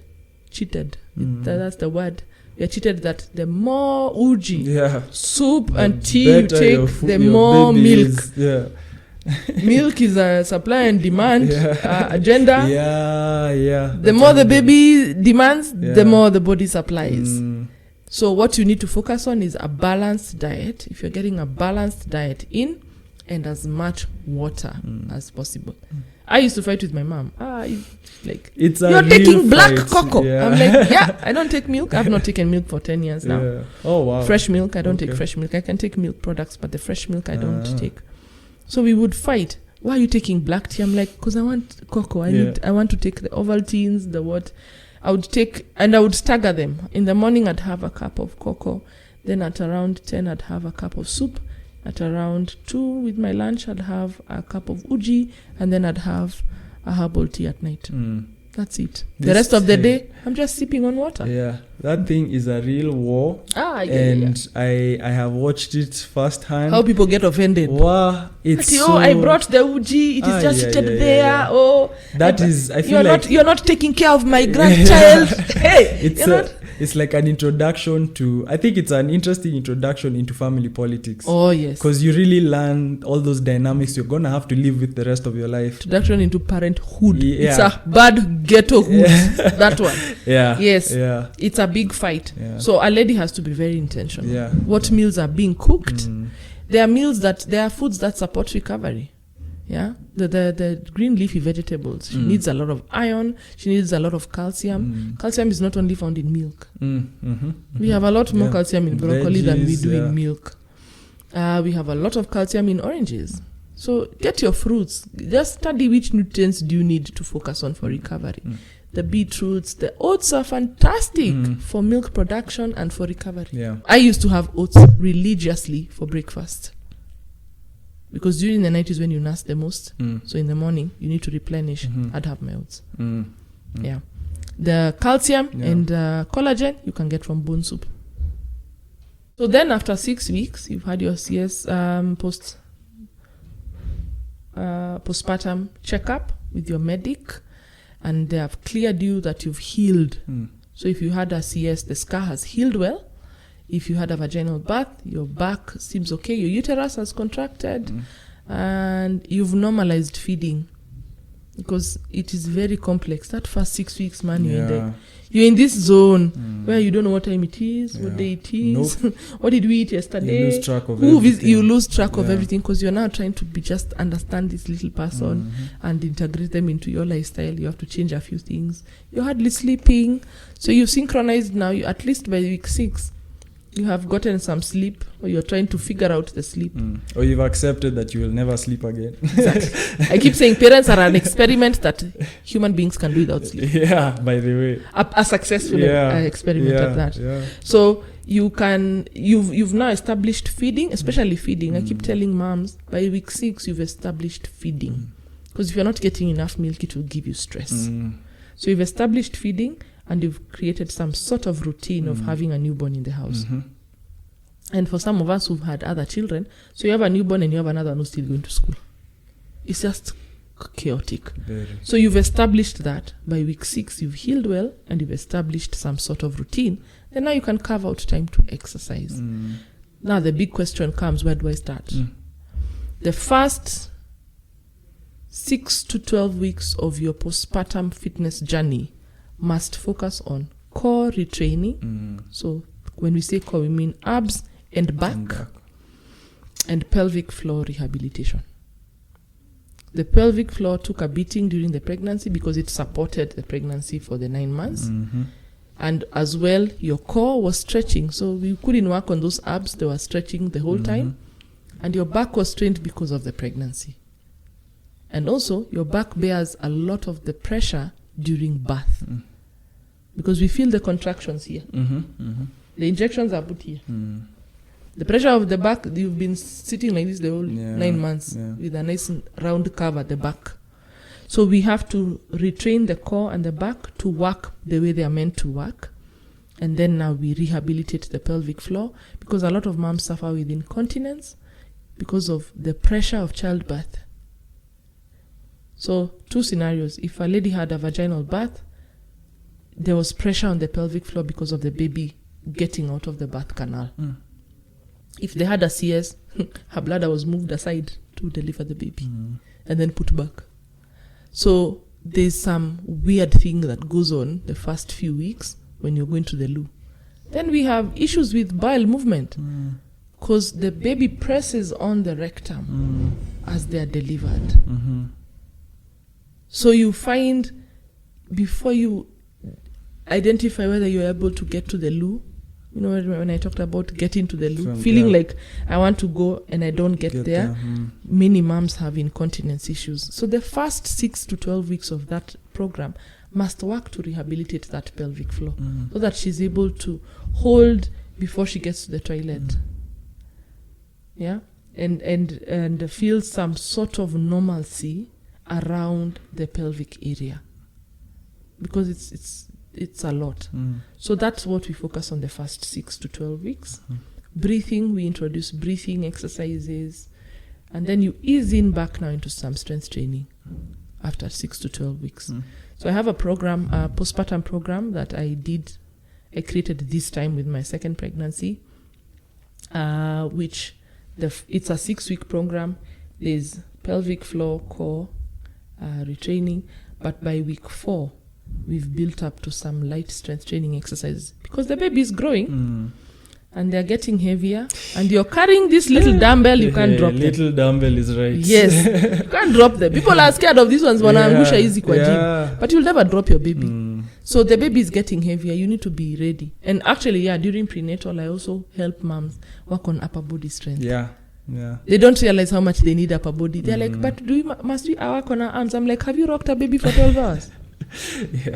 [SPEAKER 1] cheated. That's the word. We are cheated that the more uji, soup and tea you take, the more milk. Milk is a supply and demand agenda. The more the baby demands, the more the body supplies. So what you need to focus on is a balanced diet. If you're getting a balanced diet in, and as much water as possible. I used to fight with my mom. You're taking black cocoa. I'm like, I don't take milk. I've not taken milk for 10 years now.
[SPEAKER 2] Oh, wow.
[SPEAKER 1] Fresh milk, I don't take fresh milk. I can take milk products, but the fresh milk I don't take. So we would fight. Why are you taking black tea? I'm like, because I want cocoa. I want to take the Ovaltines, the what. I would take, and I would stagger them. In the morning, I'd have a cup of cocoa. Then at around 10, I'd have a cup of soup. At around 2 with my lunch, I'd have a cup of uji. And then I'd have a herbal tea at night. That's it. The rest of the day, I'm just sipping on water.
[SPEAKER 2] That thing is a real war. I have watched it firsthand.
[SPEAKER 1] How people get offended.
[SPEAKER 2] Wow, it's
[SPEAKER 1] I brought the uji. It is just seated there. Oh,
[SPEAKER 2] that is. I feel
[SPEAKER 1] you're not taking care of my grandchild. Hey,
[SPEAKER 2] it's like an introduction to. I think it's an interesting introduction into family politics.
[SPEAKER 1] Oh yes,
[SPEAKER 2] because you really learn all those dynamics you're gonna have to live with the rest of your life.
[SPEAKER 1] Introduction into parenthood. It's a bad ghettohood. That one. Yes. It's a big fight. So a lady has to be very intentional. What meals are being cooked? There are foods that support recovery. The green leafy vegetables. She needs a lot of iron. She needs a lot of calcium. Calcium is not only found in milk. We have a lot more calcium in broccoli than we do in milk. We have a lot of calcium in oranges. So get your fruits. Just study which nutrients do you need to focus on for recovery. The beetroots, the oats are fantastic for milk production and for recovery. I used to have oats religiously for breakfast. Because during the night is when you nurse the most. So in the morning, you need to replenish. I'd have my oats. The calcium and collagen you can get from bone soup. So then after 6 weeks, you've had your CS postpartum checkup with your medic. And they have cleared you that you've healed. So if you had a CS, the scar has healed well. If you had a vaginal birth, your back seems okay. Your uterus has contracted. And you've normalized feeding. Because it is very complex. That first 6 weeks, man, you're in this zone where you don't know what time it is, what day it is, what did we eat yesterday.
[SPEAKER 2] You lose track of everything.
[SPEAKER 1] You lose track of everything because you're now trying to just understand this little person and integrate them into your lifestyle. You have to change a few things. You're hardly sleeping. So you've synchronized now. At least by week 6, you have gotten some sleep, or you're trying to figure out the sleep.
[SPEAKER 2] Or you've accepted that you will never sleep again.
[SPEAKER 1] Exactly. I keep saying parents are an experiment that human beings can do without sleep.
[SPEAKER 2] Yeah, by the way.
[SPEAKER 1] A successful experiment at that.
[SPEAKER 2] Yeah.
[SPEAKER 1] So you've now established feeding, especially feeding. I keep telling moms, by week 6, you've established feeding. Because if you're not getting enough milk, it will give you stress. So you've established feeding, and you've created some sort of routine of having a newborn in the house. And for some of us who've had other children, so you have a newborn and you have another one who's still going to school. It's just chaotic.
[SPEAKER 2] Very.
[SPEAKER 1] So you've established that. By week 6, you've healed well, and you've established some sort of routine. Then now you can carve out time to exercise. Now the big question comes, where do I start? The first 6 to 12 weeks of your postpartum fitness journey must focus on core retraining. So when we say core, we mean abs and back, and pelvic floor rehabilitation. The pelvic floor took a beating during the pregnancy because it supported the pregnancy for the 9 months. And as well, your core was stretching. So we couldn't work on those abs. They were stretching the whole time. And your back was strained because of the pregnancy. And also, your back bears a lot of the pressure during birth. Because we feel the contractions here. The injections are put here. The pressure of the back, you've been sitting like this the whole 9 months with a nice round curve at the back. So we have to retrain the core and the back to work the way they are meant to work. And then now we rehabilitate the pelvic floor, because a lot of moms suffer with incontinence because of the pressure of childbirth. So 2 scenarios. If a lady had a vaginal birth, there was pressure on the pelvic floor because of the baby getting out of the birth canal. If they had a CS, her bladder was moved aside to deliver the baby and then put back. So there's some weird thing that goes on the first few weeks when you're going to the loo. Then we have issues with bowel movement, because the baby presses on the rectum as they are delivered. So you find, before you identify whether you're able to get to the loo, you know, when I talked about getting to the loo, feeling like I want to go and I don't get there. Many moms have incontinence issues. So the first 6 to 12 weeks of that program must work to rehabilitate that pelvic floor, so that she's able to hold before she gets to the toilet. And feel some sort of normalcy around the pelvic area, because it's a lot. So that's what we focus on the first 6 to 12 weeks. Breathing, we introduce breathing exercises, and then you ease in back now into some strength training after 6 to 12 weeks. So I have a program, a postpartum program that I created this time with my second pregnancy, which it's a 6-week program. There's pelvic floor, core, retraining, but by week 4, we've built up to some light strength training exercises, because the baby is growing and they're getting heavier, and you're carrying this little dumbbell, you can't drop them.
[SPEAKER 2] Little dumbbell is right.
[SPEAKER 1] Yes, you can't drop them. People are scared of these ones, wanaangusha easy kwa gym, but you'll never drop your baby. So the baby is getting heavier, you need to be ready. And actually, during prenatal, I also help moms work on upper body strength. They don't realize how much they need upper body. They're like, but must we work on our arms? I'm like, have you rocked a baby for 12 hours?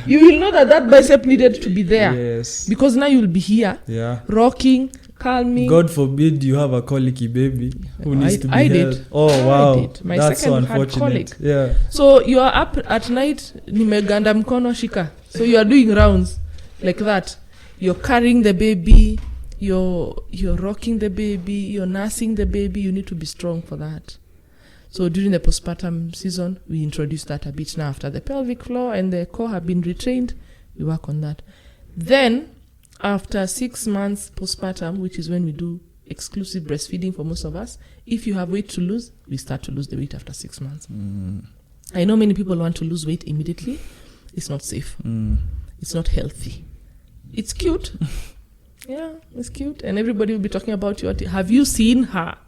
[SPEAKER 1] You will know that bicep needed to be there. Yes. Because now you'll be here, rocking, calming.
[SPEAKER 2] God forbid you have a colicky baby who needs to be held.
[SPEAKER 1] Did.
[SPEAKER 2] Oh, wow.
[SPEAKER 1] I did. My
[SPEAKER 2] That's
[SPEAKER 1] second
[SPEAKER 2] so unfortunate.
[SPEAKER 1] Had colic. So you are up at night, nimeganda mkono shika. So you are doing rounds like that. You're carrying the baby, you're rocking the baby, you're nursing the baby. You need to be strong for that. So during the postpartum season, we introduced that a bit. Now after the pelvic floor and the core have been retrained, we work on that. Then after 6 months postpartum, which is when we do exclusive breastfeeding for most of us, if you have weight to lose, we start to lose the weight after 6 months. I know many people want to lose weight immediately. It's not safe. It's not healthy. It's cute. It's cute. And everybody will be talking about you. Have you seen her?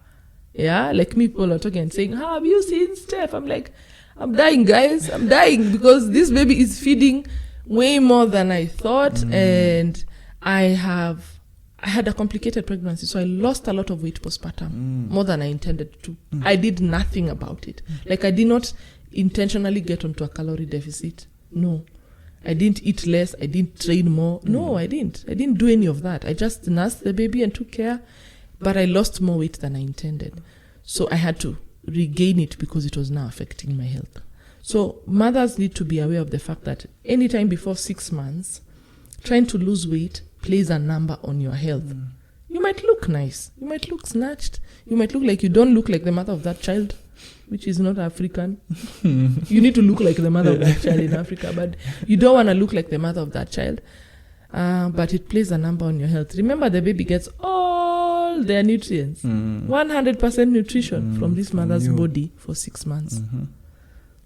[SPEAKER 1] Like people are talking and saying, have you seen Steph? I'm like, I'm dying, guys. I'm dying, because this baby is feeding way more than I thought. And I have I had a complicated pregnancy, so I lost a lot of weight postpartum, more than I intended to. I did nothing about it. Like, I did not intentionally get onto a calorie deficit. No. I didn't eat less. I didn't train more. No, I didn't. I didn't do any of that. I just nursed the baby and took care, but I lost more weight than I intended. So I had to regain it because it was now affecting my health. So mothers need to be aware of the fact that anytime before 6 months, trying to lose weight plays a number on your health. You might look nice. You might look snatched. You might look like you don't look like the mother of that child, which is not African. You need to look like the mother of that child in Africa, but you don't want to look like the mother of that child. But it plays a number on your health. Remember, the baby gets all their nutrients, 100% nutrition from this mother's body for 6 months.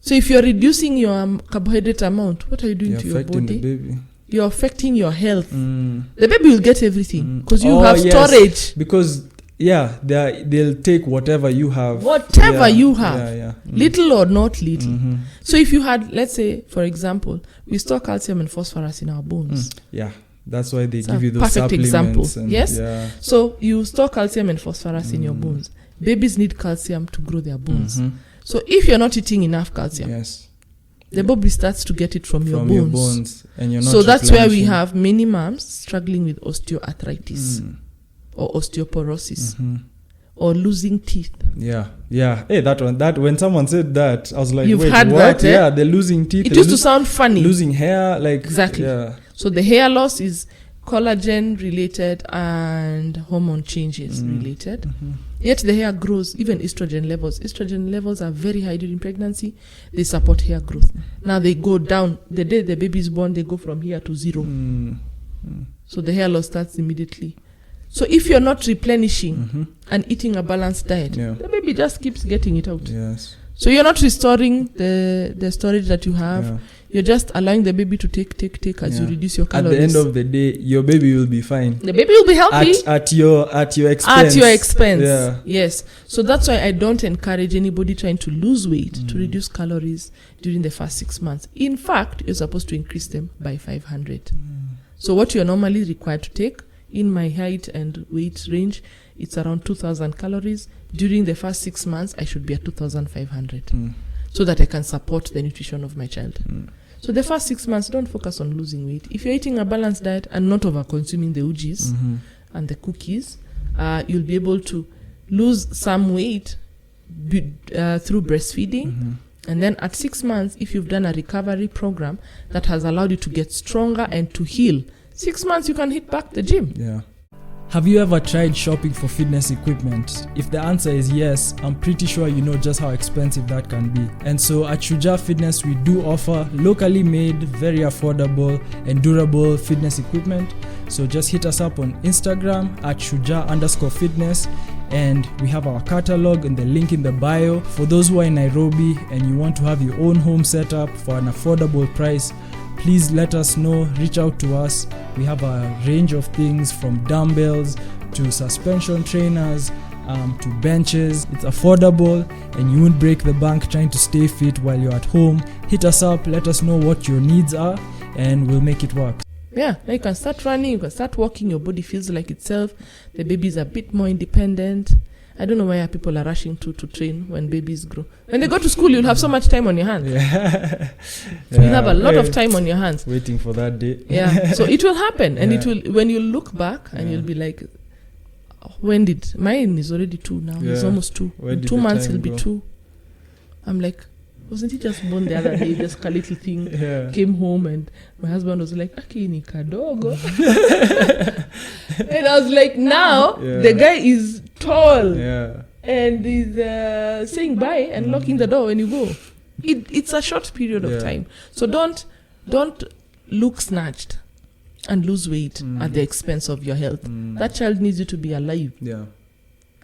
[SPEAKER 1] So if you're reducing your carbohydrate amount, what are you doing to your body?
[SPEAKER 2] The baby.
[SPEAKER 1] You're affecting your health. The baby will get everything because you have storage.
[SPEAKER 2] Because they'll take whatever you have.
[SPEAKER 1] Whatever you have, little or not little. So if you had, let's say, for example, we store calcium and phosphorus in our bones.
[SPEAKER 2] That's why they give you those
[SPEAKER 1] perfect
[SPEAKER 2] supplements.
[SPEAKER 1] Example. Yes. So you store calcium and phosphorus in your bones. Babies need calcium to grow their bones. So if you're not eating enough calcium, the baby starts to get it from your bones.
[SPEAKER 2] And you're not
[SPEAKER 1] so that's where we have many moms struggling with osteoarthritis or osteoporosis or losing teeth. Hey, that one. That when someone said that, I was like, You've
[SPEAKER 2] wait,
[SPEAKER 1] had
[SPEAKER 2] what?
[SPEAKER 1] That,
[SPEAKER 2] Yeah, they're losing teeth.
[SPEAKER 1] It used to sound funny.
[SPEAKER 2] Losing hair, like
[SPEAKER 1] exactly.
[SPEAKER 2] Yeah.
[SPEAKER 1] So the hair loss is collagen related and hormone changes related. Yet the hair grows, even estrogen levels. Estrogen levels are very high during pregnancy. They support hair growth. Now they go down. The day the baby is born, they go from here to 0. So the hair loss starts immediately. So if you're not replenishing and eating a balanced diet, the baby just keeps getting it out.
[SPEAKER 2] Yes.
[SPEAKER 1] So you're not restoring the storage that you have. You're just allowing the baby to take as you reduce your calories.
[SPEAKER 2] At the end of the day, your baby will be fine.
[SPEAKER 1] The baby will be healthy.
[SPEAKER 2] At your expense.
[SPEAKER 1] At your expense. Yeah. Yes. So that's why I don't encourage anybody trying to lose weight to reduce calories during the first 6 months. In fact, you're supposed to increase them by 500. So what you're normally required to take in my height and weight range, it's around 2,000 calories. During the first 6 months, I should be at 2,500 so that I can support the nutrition of my child. So the first 6 months, don't focus on losing weight. If you're eating a balanced diet and not over-consuming the ujis and the cookies, you'll be able to lose some weight through breastfeeding. And then at 6 months, if you've done a recovery program that has allowed you to get stronger and to heal, 6 months you can hit back the gym.
[SPEAKER 2] Yeah. Have you ever tried shopping for fitness equipment? If the answer is yes, I'm pretty sure you know just how expensive that can be. And so at Shujaa Fitness, we do offer locally made, very affordable and durable fitness equipment. So just hit us up on Instagram at Shujaa_fitness. And we have our catalog and the link in the bio. For those who are in Nairobi and you want to have your own home setup for an affordable price, please let us know, reach out to us. We have a range of things from dumbbells to suspension trainers to benches. It's affordable and you won't break the bank trying to stay fit while you're at home. Hit us up, let us know what your needs are and we'll make it work.
[SPEAKER 1] Yeah, you can start running, you can start walking, your body feels like itself. The baby's a bit more independent. I don't know why people are rushing to train when babies grow. When they go to school, you'll have so much time on your hands. You'll have a lot of time on your hands.
[SPEAKER 2] Waiting for that day.
[SPEAKER 1] Yeah, so it will happen. And it will, when you look back and you'll be like, mine is already 2 now. He's almost 2. In 2 months he'll be 2. I'm like, wasn't he just born the other day? Just a little thing. Came home and my husband was like, Akini kadogo. And I was like, now the guy is tall and is saying bye and locking the door when you go. It's a short period of time. So don't look snatched and lose weight at the expense of your health. That child needs you to be alive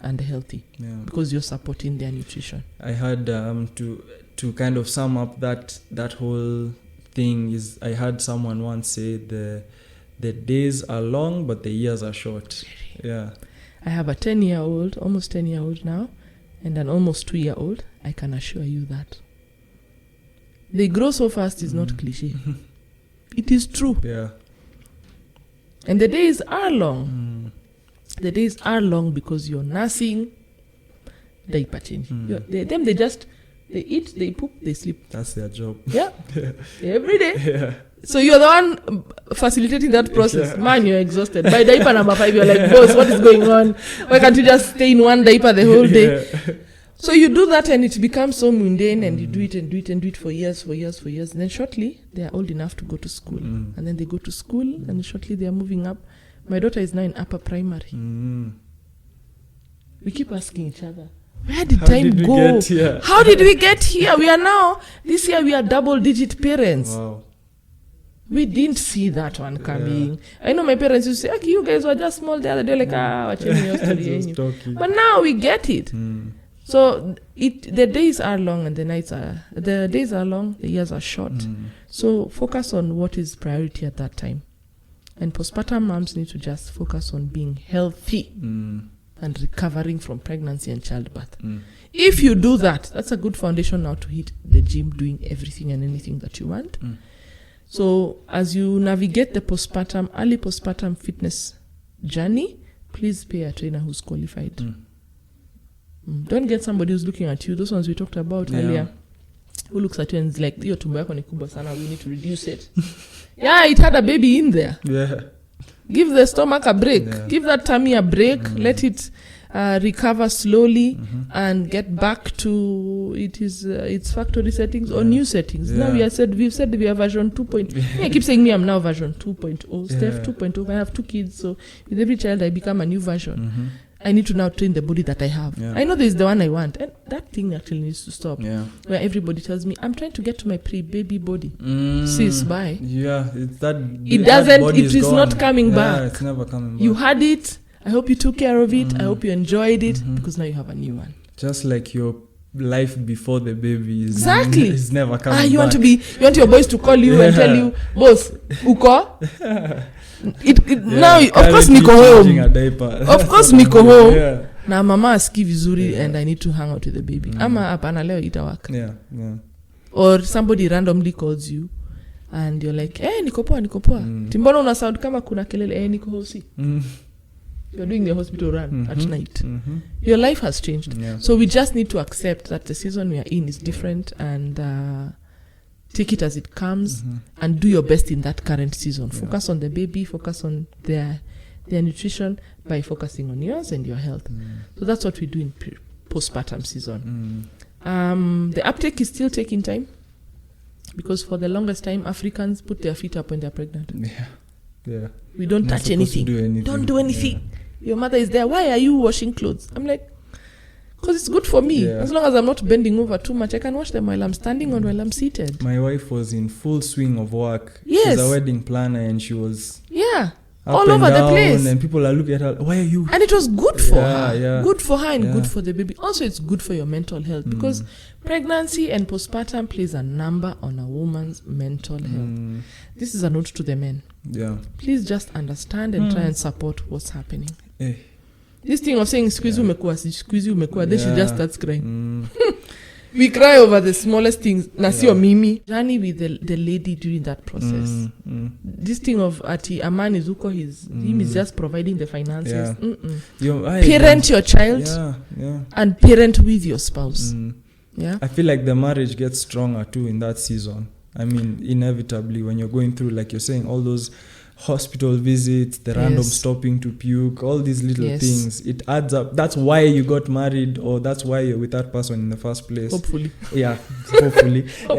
[SPEAKER 1] and healthy because you're supporting their nutrition.
[SPEAKER 2] I had to kind of sum up that whole thing is I had someone once say the days are long but the years are short.
[SPEAKER 1] I have a 10-year-old, almost 10-year-old now, and an almost 2-year-old. I can assure you that they grow so fast is not cliche. It is true. And the days are long. The days are long because you're nursing, diaper changing. They eat, they poop, they sleep.
[SPEAKER 2] That's their job.
[SPEAKER 1] Yeah. Every day.
[SPEAKER 2] Yeah.
[SPEAKER 1] So you're the one facilitating that process. Yeah. Man, you're exhausted. By diaper number 5, you're like, boss, what is going on? Why can't you just stay in one diaper the whole day? Yeah. So you do that and it becomes so mundane and you do it for years. And then shortly, they are old enough to go to school. And then they go to school and shortly they are moving up. My daughter is now in upper primary. We keep asking each other, where did time go? How did we get here? We are now, this year we are double-digit parents.
[SPEAKER 2] Wow.
[SPEAKER 1] We didn't see that one coming. Yeah. I know my parents used to say, okay, you guys were just small the other day, like, watch your story. But now we get it. So the days are long and the days are long, the years are short. So focus on what is priority at that time. And postpartum moms need to just focus on being healthy and recovering from pregnancy and childbirth. If you do that, that's a good foundation now to hit the gym, doing everything and anything that you want. So as you navigate the early postpartum fitness journey, please pay a trainer who's qualified. Don't get somebody who's looking at you. Those ones we talked about earlier, who looks at you and is like, "Yo, tumbo yako ni kubwa sana, we need to reduce it." Yeah, it had a baby in there. Yeah. Give the stomach a break. Yeah. Give that tummy a break. Let it recover slowly and get back to its factory settings or new settings. Now we've said we are version 2.0. I keep saying I'm now version 2.0. Steph 2.0. I have 2 kids, so with every child I become a new version. I need to now train the body that I have. I know this is the one I want, and that thing actually needs to stop. Where everybody tells me I'm trying to get to my pre-baby body. Sis, bye. Yeah, it's that. It doesn't. It is not coming back.
[SPEAKER 2] It's never coming back.
[SPEAKER 1] You had it. I hope you took care of it. I hope you enjoyed it because now you have a new one.
[SPEAKER 2] Just like your life before the baby is never coming back.
[SPEAKER 1] You want your boys to call you and tell you, boss, uko. Now of course niko home. Of course niko home. Na mama aski vizuri and I need to hang out with the baby. Ama hapana leo itawaka. Or somebody randomly calls you and you're like, niko poa. Timbona una sound kama kuna kelele, niko hosi. You're doing the hospital run at night. Your life has changed. So we just need to accept that the season we are in is different and take it as it comes and do your best in that current season. Focus on the baby, focus on their nutrition by focusing on yours and your health. So that's what we do in postpartum season. The uptake is still taking time because for the longest time, Africans put their feet up when they're pregnant. We don't touch anything. Don't do anything. Your mother is there. Why are you washing clothes? I'm like, because it's good for me. As long as I'm not bending over too much, I can wash them while I'm standing or while I'm seated.
[SPEAKER 2] My wife was in full swing of work. She's a wedding planner and she was all over the place. And people are looking at her, why are you?
[SPEAKER 1] And it was good for her. Good for her and good for the baby. Also, it's good for your mental health because pregnancy and postpartum plays a number on a woman's mental health. This is a note to the men. Please just understand and try and support what's happening. This thing of saying squeeze you umekua, then she just starts crying. We cry over the smallest things. Nasi or Mimi. Journey with the lady during that process. This thing of a man is uko, him is just providing the finances. Parent your child and parent with your spouse.
[SPEAKER 2] I feel like the marriage gets stronger too in that season. I mean, inevitably, when you're going through, like you're saying, all those hospital visits, the random stopping to puke, all these little things, it adds up. That's why you got married, or that's why you're with that person in the first place.
[SPEAKER 1] Hopefully.
[SPEAKER 2] Hopefully.
[SPEAKER 1] So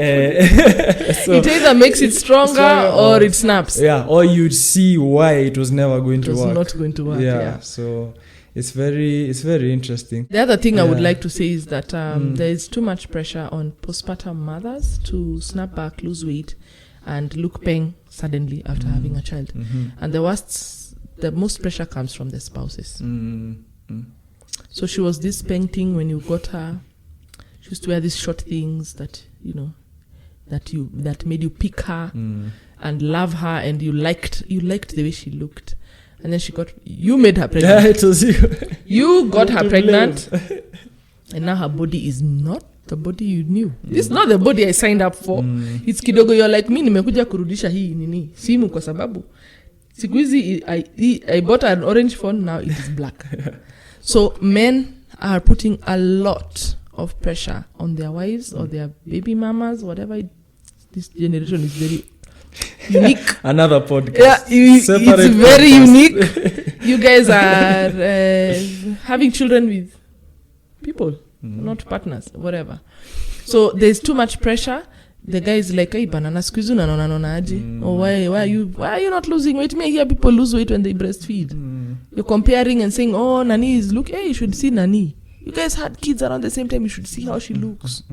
[SPEAKER 1] it either makes it stronger or it snaps.
[SPEAKER 2] Or you'd see why it was never going to work.
[SPEAKER 1] It was not going to work,
[SPEAKER 2] So it's very interesting.
[SPEAKER 1] The other thing I would like to say is that there is too much pressure on postpartum mothers to snap back, lose weight, and look peng suddenly after having a child. And the most pressure comes from the spouses. So she was this peng thing when you got her. She used to wear these short things that, that made you pick her and love her, and you liked the way she looked. And then you made her pregnant.
[SPEAKER 2] It was you.
[SPEAKER 1] You got her pregnant. And now her body is not the body you knew. This is not the body I signed up for. It's kidogo, you're like, mi nimekuja kurudisha hii nini simu kwa sababu Sikuizi, I bought an orange phone, now it is black. So men are putting a lot of pressure on their wives or their baby mamas, whatever. This generation is very unique.
[SPEAKER 2] Another podcast.
[SPEAKER 1] Yeah, it's very unique. You guys are having children with people, not partners, whatever. So there's too much pressure. The guy is like, hey, banana squeeze aje. Or why are you not losing weight? Me, I hear people lose weight when they breastfeed. You're comparing and saying, oh, Nani is look. Hey, you should see Nani. You guys had kids around the same time. You should see how she looks.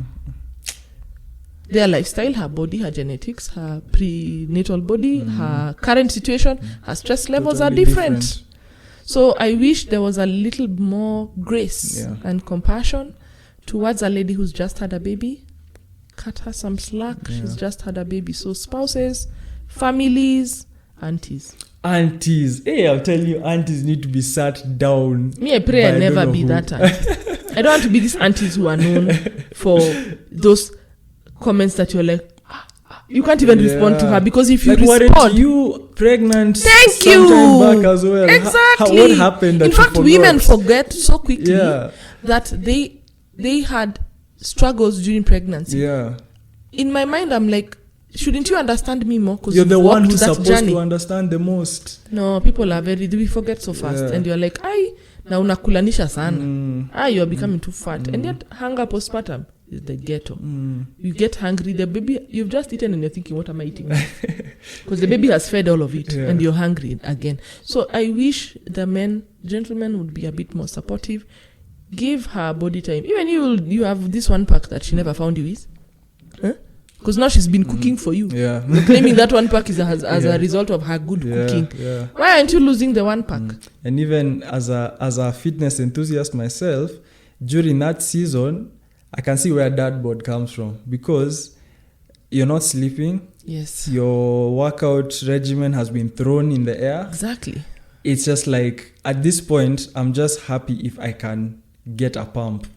[SPEAKER 1] Their lifestyle, her body, her genetics, her prenatal body, her current situation, her stress levels
[SPEAKER 2] totally
[SPEAKER 1] are different. So I wish there was a little more grace and compassion towards a lady who's just had a baby. Cut her some slack. She's just had a baby. So spouses, families, aunties.
[SPEAKER 2] Hey, I'll tell you, aunties need to be sat down.
[SPEAKER 1] Me, I pray I never be that auntie. I don't want to be these aunties who are known for those comments that you're like, you can't even respond to her, because if you like, respond,
[SPEAKER 2] weren't you pregnant?
[SPEAKER 1] Thank you.
[SPEAKER 2] Back as well.
[SPEAKER 1] Exactly.
[SPEAKER 2] What happened?
[SPEAKER 1] In fact, women forget so quickly that they had struggles during pregnancy.
[SPEAKER 2] Yeah.
[SPEAKER 1] In my mind, I'm like, shouldn't you understand me more? Because
[SPEAKER 2] you're the one who's supposed to understand the most.
[SPEAKER 1] No, people are we forget so fast, and you're like, na unakulanisha sana. You are becoming too fat, and yet hunger postpartum is the ghetto. You get hungry, the baby, you've just eaten and you're thinking, what am I eating? Because the baby has fed all of it and you're hungry again. So I wish the gentlemen would be a bit more supportive. Give her body time. Even you have this one pack that she never found you with. Because now she's been cooking for you. You're claiming that one pack is as a result of her good cooking. Why aren't you losing the one pack?
[SPEAKER 2] And even as a fitness enthusiast myself, during that season, I can see where that bod comes from, because you're not sleeping.
[SPEAKER 1] Yes.
[SPEAKER 2] Your workout regimen has been thrown in the air.
[SPEAKER 1] Exactly.
[SPEAKER 2] It's just like, at this point, I'm just happy if I can get a pump.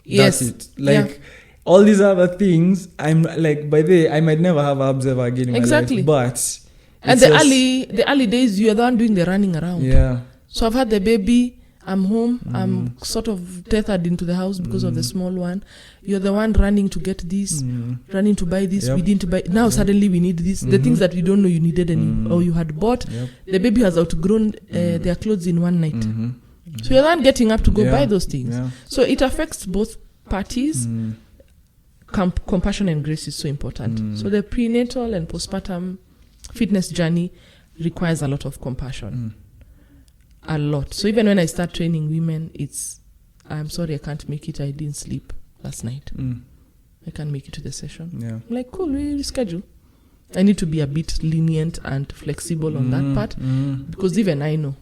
[SPEAKER 1] Yes.
[SPEAKER 2] That's it. Like, all these other things, I'm like, by the way, I might never have abs ever again in my life. But
[SPEAKER 1] and the early days, you're the one doing the running around.
[SPEAKER 2] Yeah.
[SPEAKER 1] So I've had the baby. I'm home. I'm sort of tethered into the house because of the small one. You're the one running to get this, running to buy this. We didn't buy. Now suddenly we need this. The things that we don't know you needed or you had bought. The baby has outgrown their clothes in one night. So you're the one getting up to go buy those things. So it affects both parties. Compassion and grace is so important. So the prenatal and postpartum fitness journey requires a lot of compassion. A lot. So even when I start training women, I'm sorry, I can't make it. I didn't sleep last night. I can't make it to the session. I'm like, cool, we reschedule. I need to be a bit lenient and flexible on that part, because even I know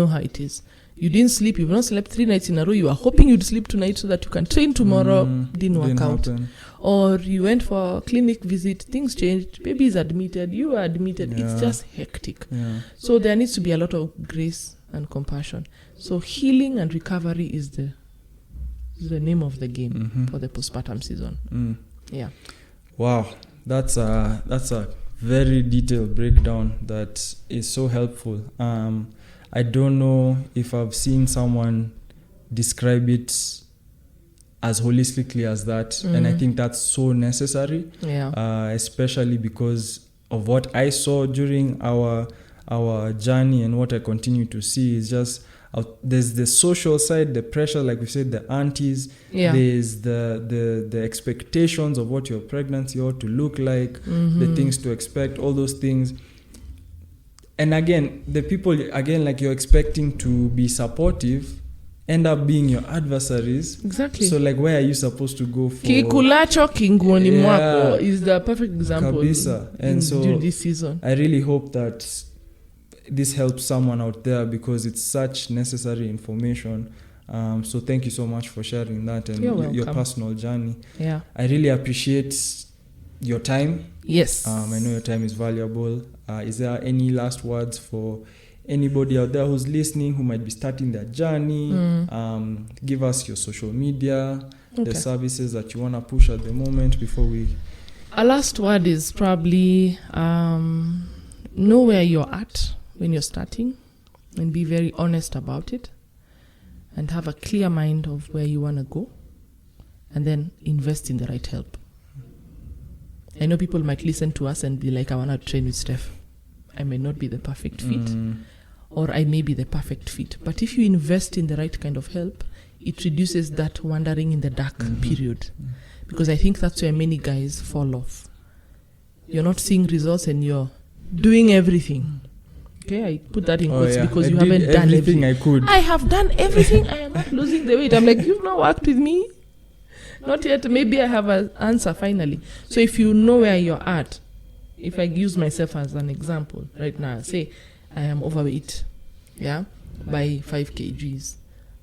[SPEAKER 1] how it is. You didn't sleep. You've not slept 3 nights in a row. You are hoping you'd sleep tonight so that you can train tomorrow. Didn't work out. Or you went for a clinic visit. Things changed. Baby is admitted. You are admitted. It's just hectic. So there needs to be a lot of grace and compassion. So healing and recovery is the name of the game for the postpartum season. Yeah.
[SPEAKER 2] Wow. That's a very detailed breakdown that is so helpful. I don't know if I've seen someone describe it as holistically as that. And I think that's so necessary, especially because of what I saw during our journey and what I continue to see is just there's the social side, the pressure, like we said, the aunties. There's the expectations of what your pregnancy ought to look like, the things to expect, all those things. And again, the people, like you're expecting to be supportive, end up being your adversaries.
[SPEAKER 1] Exactly.
[SPEAKER 2] So like, where are you supposed to go for?
[SPEAKER 1] Kikulacho kingoni mwako is the perfect example.
[SPEAKER 2] Kabisa. And so
[SPEAKER 1] during this season.
[SPEAKER 2] I really hope that this helps someone out there, because it's such necessary information. So thank you so much for sharing that and your personal journey. I really appreciate your time.
[SPEAKER 1] Yes.
[SPEAKER 2] I know your time is valuable. Is there any last words for anybody out there who's listening, who might be starting their journey? Give us your social media, the services that you want to push at the moment before we...
[SPEAKER 1] A last word is probably know where you're at when you're starting and be very honest about it and have a clear mind of where you want to go, and then invest in the right help. I know people might listen to us and be like, I want to train with Steph. I may not be the perfect fit, or I may be the perfect fit. But if you invest in the right kind of help, it reduces that wandering in the dark period. Because I think that's where many guys fall off. You're not seeing results and you're doing everything. Okay, I put that in quotes because you haven't done everything. I have done everything. I am not losing the weight. I'm like, you've not worked with me? Not yet. Maybe I have an answer finally. So if you know where you're at, if I use myself as an example right now, say I am overweight, by 5 kgs.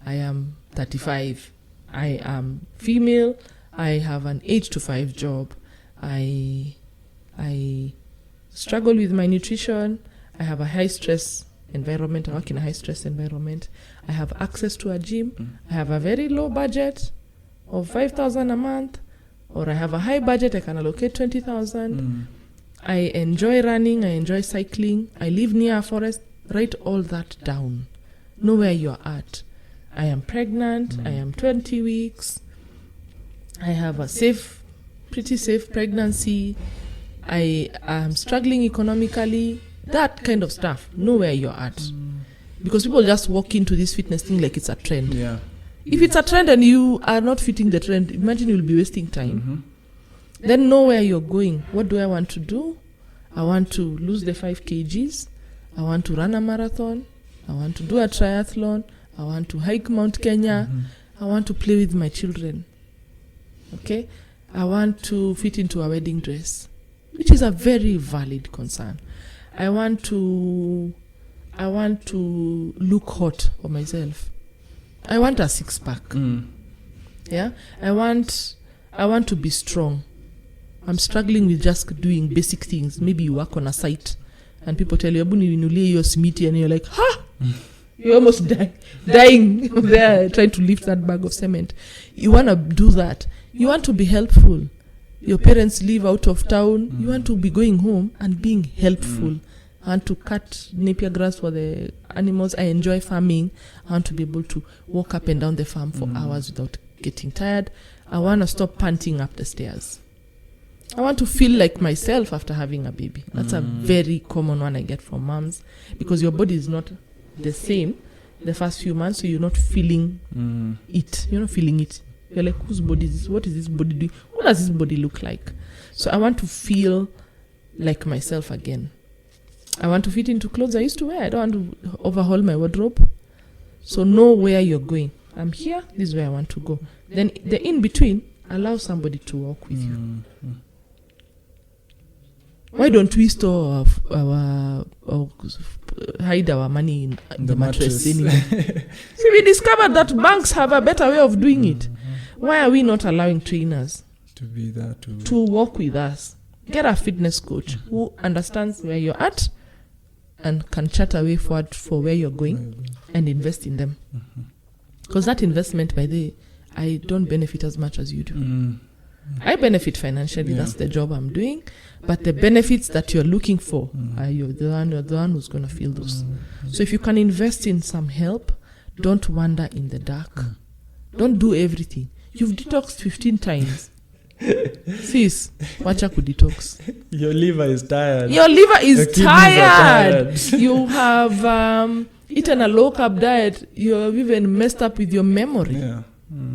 [SPEAKER 1] I am 35. I am female. I have an 8 to 5 job. I struggle with my nutrition. I have a high stress environment. I work in a high stress environment. I have access to a gym. I have a very low budget of 5,000 a month, or I have a high budget, I can allocate 20,000. I enjoy running, I enjoy cycling, I live near a forest. Write all that down. Know where you're at. I am pregnant, I am 20 weeks, I have a pretty safe pregnancy, I am struggling economically, that kind of stuff. Know where you're at. Because people just walk into this fitness thing like it's a trend. Yeah. If it's a trend and you are not fitting the trend, imagine you'll be wasting time. Then know where you're going. What do I want to do? I want to lose the 5 kgs. I want to run a marathon. I want to do a triathlon. I want to hike Mount Kenya. I want to play with my children. Okay? I want to fit into a wedding dress, which is a very valid concern. I want to look hot for myself. I want a 6-pack. Yeah? I want to be strong. I'm struggling with just doing basic things. Maybe you work on a site and people tell you, Abuni winulie your simiti, and you're like, ha! You're almost dying there trying to lift that bag of cement. You want to do that. You want to be helpful. Your parents live out of town. You want to be going home and being helpful. I want to cut napier grass for the animals. I enjoy farming. I want to be able to walk up and down the farm for hours without getting tired. I want to stop panting up the stairs. I want to feel like myself after having a baby. That's a very common one I get from moms, because your body is not the same the first few months, so you're not feeling it. You're not feeling it. You're like, whose body is this? What is this body doing? What does this body look like? So I want to feel like myself again. I want to fit into clothes I used to wear. I don't want to overhaul my wardrobe. So know where you're going. I'm here. This is where I want to go. Then the in-between, allow somebody to walk with you. Why don't we store hide our money in the mattress anyway? See, we discovered that banks have a better way of doing it. Why are we not allowing trainers
[SPEAKER 2] to be there
[SPEAKER 1] to walk with us? Get a fitness coach who understands where you're at and can chart a way forward for where you're going and invest in them. Because that investment, by the way, I don't benefit as much as you do. I benefit financially. That's the job I'm doing. But the benefits that you're looking for, you're the one who's going to feel those. So if you can invest in some help, don't wander in the dark. Don't do everything. You've detoxed 15 times. Sis, wacha kudetox.
[SPEAKER 2] Your liver is tired.
[SPEAKER 1] Your liver is tired. You have eaten a low-carb diet. You have even messed up with your memory.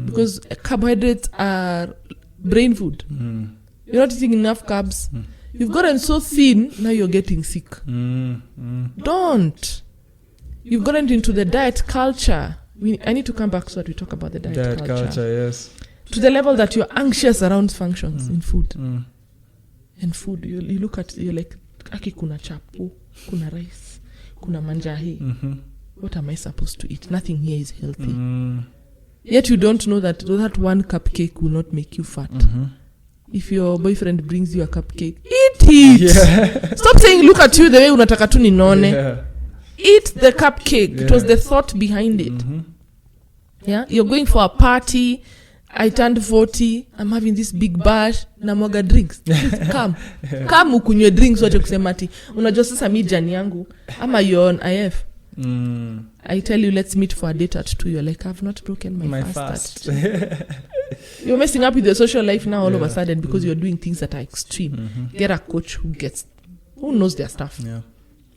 [SPEAKER 1] Because carbohydrates are brain food. You're not eating enough carbs. You've gotten so thin, now you're getting sick. Don't. You've gotten into the diet culture. I need to come back so that we talk about the diet culture. Yes. To the level that you're anxious around functions in food. And food, you look at, you're like, aki kuna chapo, kuna rice, kuna manjahi. What am I supposed to eat? Nothing here is healthy. Yet you don't know that one cupcake will not make you fat. If your boyfriend brings you a cupcake, eat it. Yeah. Stop saying, look at you the way unataka tu ninone. Yeah. Eat the cupcake. Yeah. It was the thought behind it. Yeah, you're going for a party I turned 40, I'm having this big bash, na mwaga drinks. Come ukunywe drinks wache kusema ati unajua sasa mi jani yangu ama you're on IF. I tell you let's meet for a date at 2, you're like I've not broken my fast. You're messing up with your social life now all of a sudden because you're doing things that are extreme. Get a coach who knows their stuff.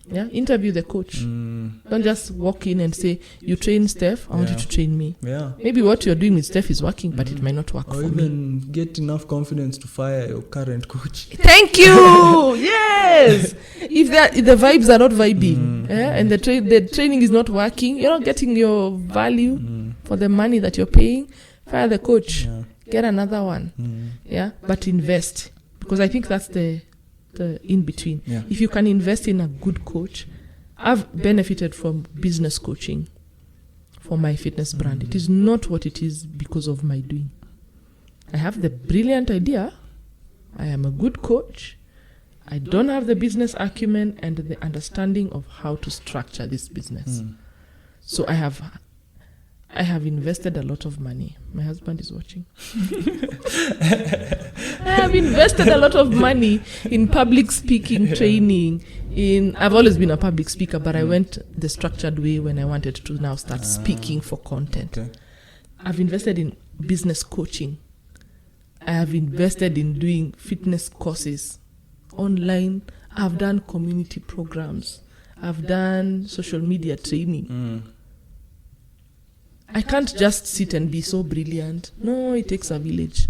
[SPEAKER 1] Yeah, interview the coach. Don't just walk in and say, you train Steph, I want you to train me. Maybe what you're doing with Steph is working, but it might not work for me. Or
[SPEAKER 2] even get enough confidence to fire your current coach.
[SPEAKER 1] Thank you! Yes! If the vibes are not vibing, and the training is not working, you're not getting your value for the money that you're paying, fire the coach. Get another one. But invest. Because I think that's the in between. If you can invest in a good coach, I've benefited from business coaching for my fitness brand. It is not what it is because of my doing. I have the brilliant idea. I am a good coach. I don't have the business acumen and the understanding of how to structure this business. So I have invested a lot of money. My husband is watching. I have invested a lot of money in public speaking training. I've always been a public speaker, but I went the structured way when I wanted to now start speaking for content. I've invested in business coaching. I have invested in doing fitness courses online. I've done community programs. I've done social media training. I can't just sit and be so brilliant. No, it takes a village.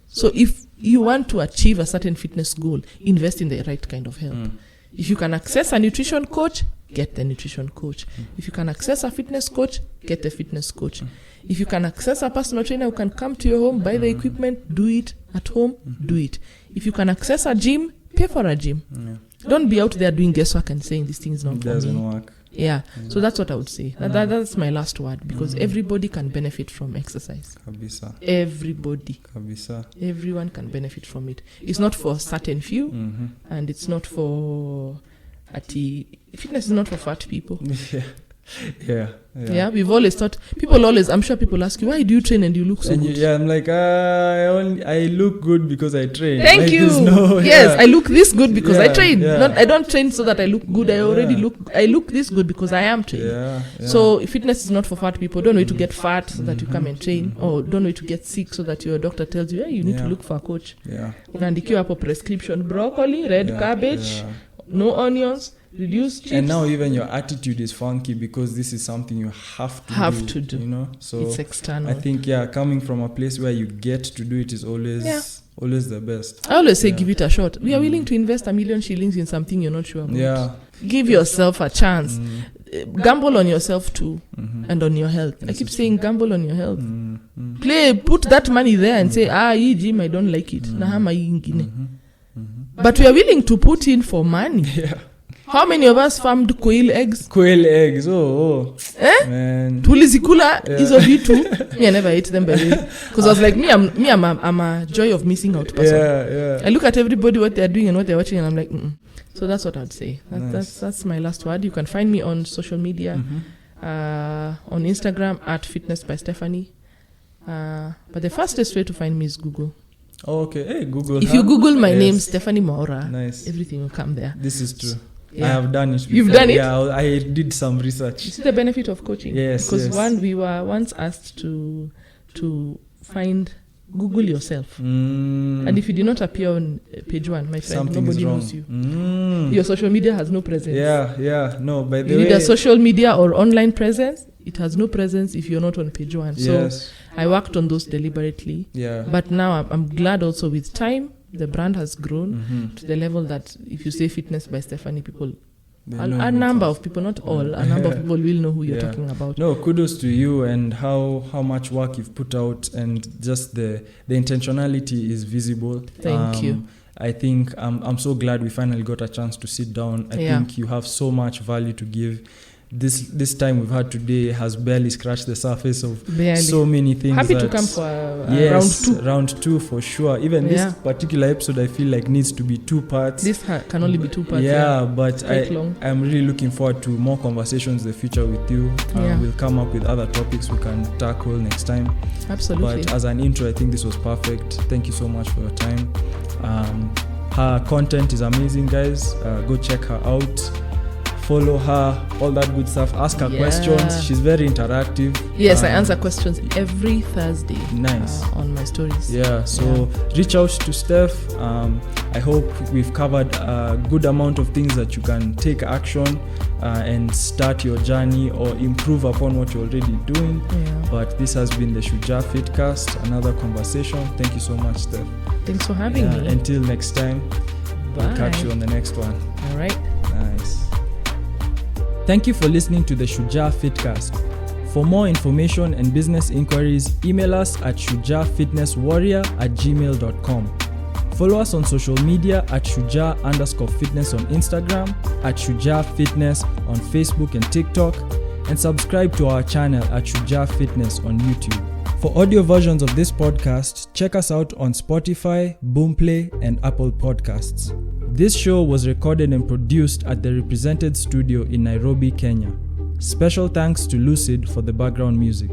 [SPEAKER 1] So if you want to achieve a certain fitness goal, invest in the right kind of help. If you can access a nutrition coach, get the nutrition coach. If you can access a fitness coach, get the fitness coach. If you can access a personal trainer who can come to your home, buy the equipment, do it at home, do it. If you can access a gym, pay for a gym. Don't be out there doing guesswork and saying this thing is not for me. It doesn't work. So that's what I would say. That's my last word, because everybody can benefit from exercise. Kabisa. Everybody. Kabisa. Everyone can benefit from it. It's not for a certain few, and it's not for fitness is not for fat people. We've always thought, I'm sure people ask you, why do you train and you look so good?
[SPEAKER 2] I'm like, I look good because I train.
[SPEAKER 1] Thank you. I look this good because I train. I don't train so that I look good. I look this good because I am trained. So fitness is not for fat people. Don't wait to get fat so that you come and train, or don't wait to get sick so that your doctor tells you, hey, you need to look for a coach. Unaandikiwa hapo prescription, broccoli, red cabbage, no onions, reduce chips.
[SPEAKER 2] And now even your attitude is funky because this is something you have to do. You know, so
[SPEAKER 1] it's external.
[SPEAKER 2] I think coming from a place where you get to do it is always the best.
[SPEAKER 1] I always say give it a shot. We are willing to invest 1 million shillings in something you're not sure about. Give yourself a chance. Gamble on yourself too, and on your health. I keep saying gamble on your health. Put that money there and say, hii gym I don't like it. Nahama hii ingine. But we are willing to put in for money. How many of us farmed quail eggs?
[SPEAKER 2] Man.
[SPEAKER 1] Tulizikula hizo vitu. Me, I never ate them by the way. Because I was like, I'm a joy of missing out person. I look at everybody, what they're doing and what they're watching, and I'm like, So that's what I'd say. That's my last word. You can find me on social media, on Instagram at Fitness by Stephanie. But the fastest way to find me is Google.
[SPEAKER 2] Hey, Google.
[SPEAKER 1] If you Google my name, Stephanie Mwaura, everything will come there.
[SPEAKER 2] This is true. I have done it before.
[SPEAKER 1] You've done it?
[SPEAKER 2] Yeah, I did some research.
[SPEAKER 1] You see the benefit of coaching?
[SPEAKER 2] Yes.
[SPEAKER 1] Because we were once asked to find Google yourself. And if you do not appear on page 1, my friend, nobody knows you. Your social media has no presence.
[SPEAKER 2] No, by the way,
[SPEAKER 1] you need a social media or online presence. It has no presence if you're not on page 1. So I worked on those deliberately. But now I'm glad also with time, the brand has grown to the level that if you say Fitness by Stephanie, people, a number of people, not all, a number of people will know who you're talking about.
[SPEAKER 2] No, kudos to you and how much work you've put out, and just the intentionality is visible.
[SPEAKER 1] Thank you.
[SPEAKER 2] I think I'm so glad we finally got a chance to sit down. I think you have so much value to give this time we've had today has barely scratched the surface of so many things.
[SPEAKER 1] Happy to come for
[SPEAKER 2] round two for sure. Even this particular episode, I feel like needs to be 2 parts.
[SPEAKER 1] This can only be 2 parts.
[SPEAKER 2] But I'm really looking forward to more conversations in the future with you. We'll come up with other topics we can tackle next time.
[SPEAKER 1] Absolutely.
[SPEAKER 2] But as an intro, I think this was perfect. Thank you so much for your time. Her content is amazing, guys. Go check her out. Follow her, all that good stuff. Ask her questions. She's very interactive.
[SPEAKER 1] Yes, I answer questions every Thursday.
[SPEAKER 2] Nice.
[SPEAKER 1] On my stories.
[SPEAKER 2] So reach out to Steph. I hope we've covered a good amount of things that you can take action and start your journey or improve upon what you're already doing. But this has been the Shujaa Fitcast, another conversation. Thank you so much, Steph.
[SPEAKER 1] Thanks for having me.
[SPEAKER 2] Until next time, we'll catch you on the next one.
[SPEAKER 1] All right.
[SPEAKER 2] Nice. Thank you for listening to the Shujaa Fitcast. For more information and business inquiries, email us at shujaafitnesswarrior@gmail.com. Follow us on social media at Shujaa_fitness on Instagram, at Shujaa Fitness on Facebook and TikTok, and subscribe to our channel at Shujaa Fitness on YouTube. For audio versions of this podcast, check us out on Spotify, Boomplay, and Apple Podcasts. This show was recorded and produced at the Represented Studio in Nairobi, Kenya. Special thanks to Lucid for the background music.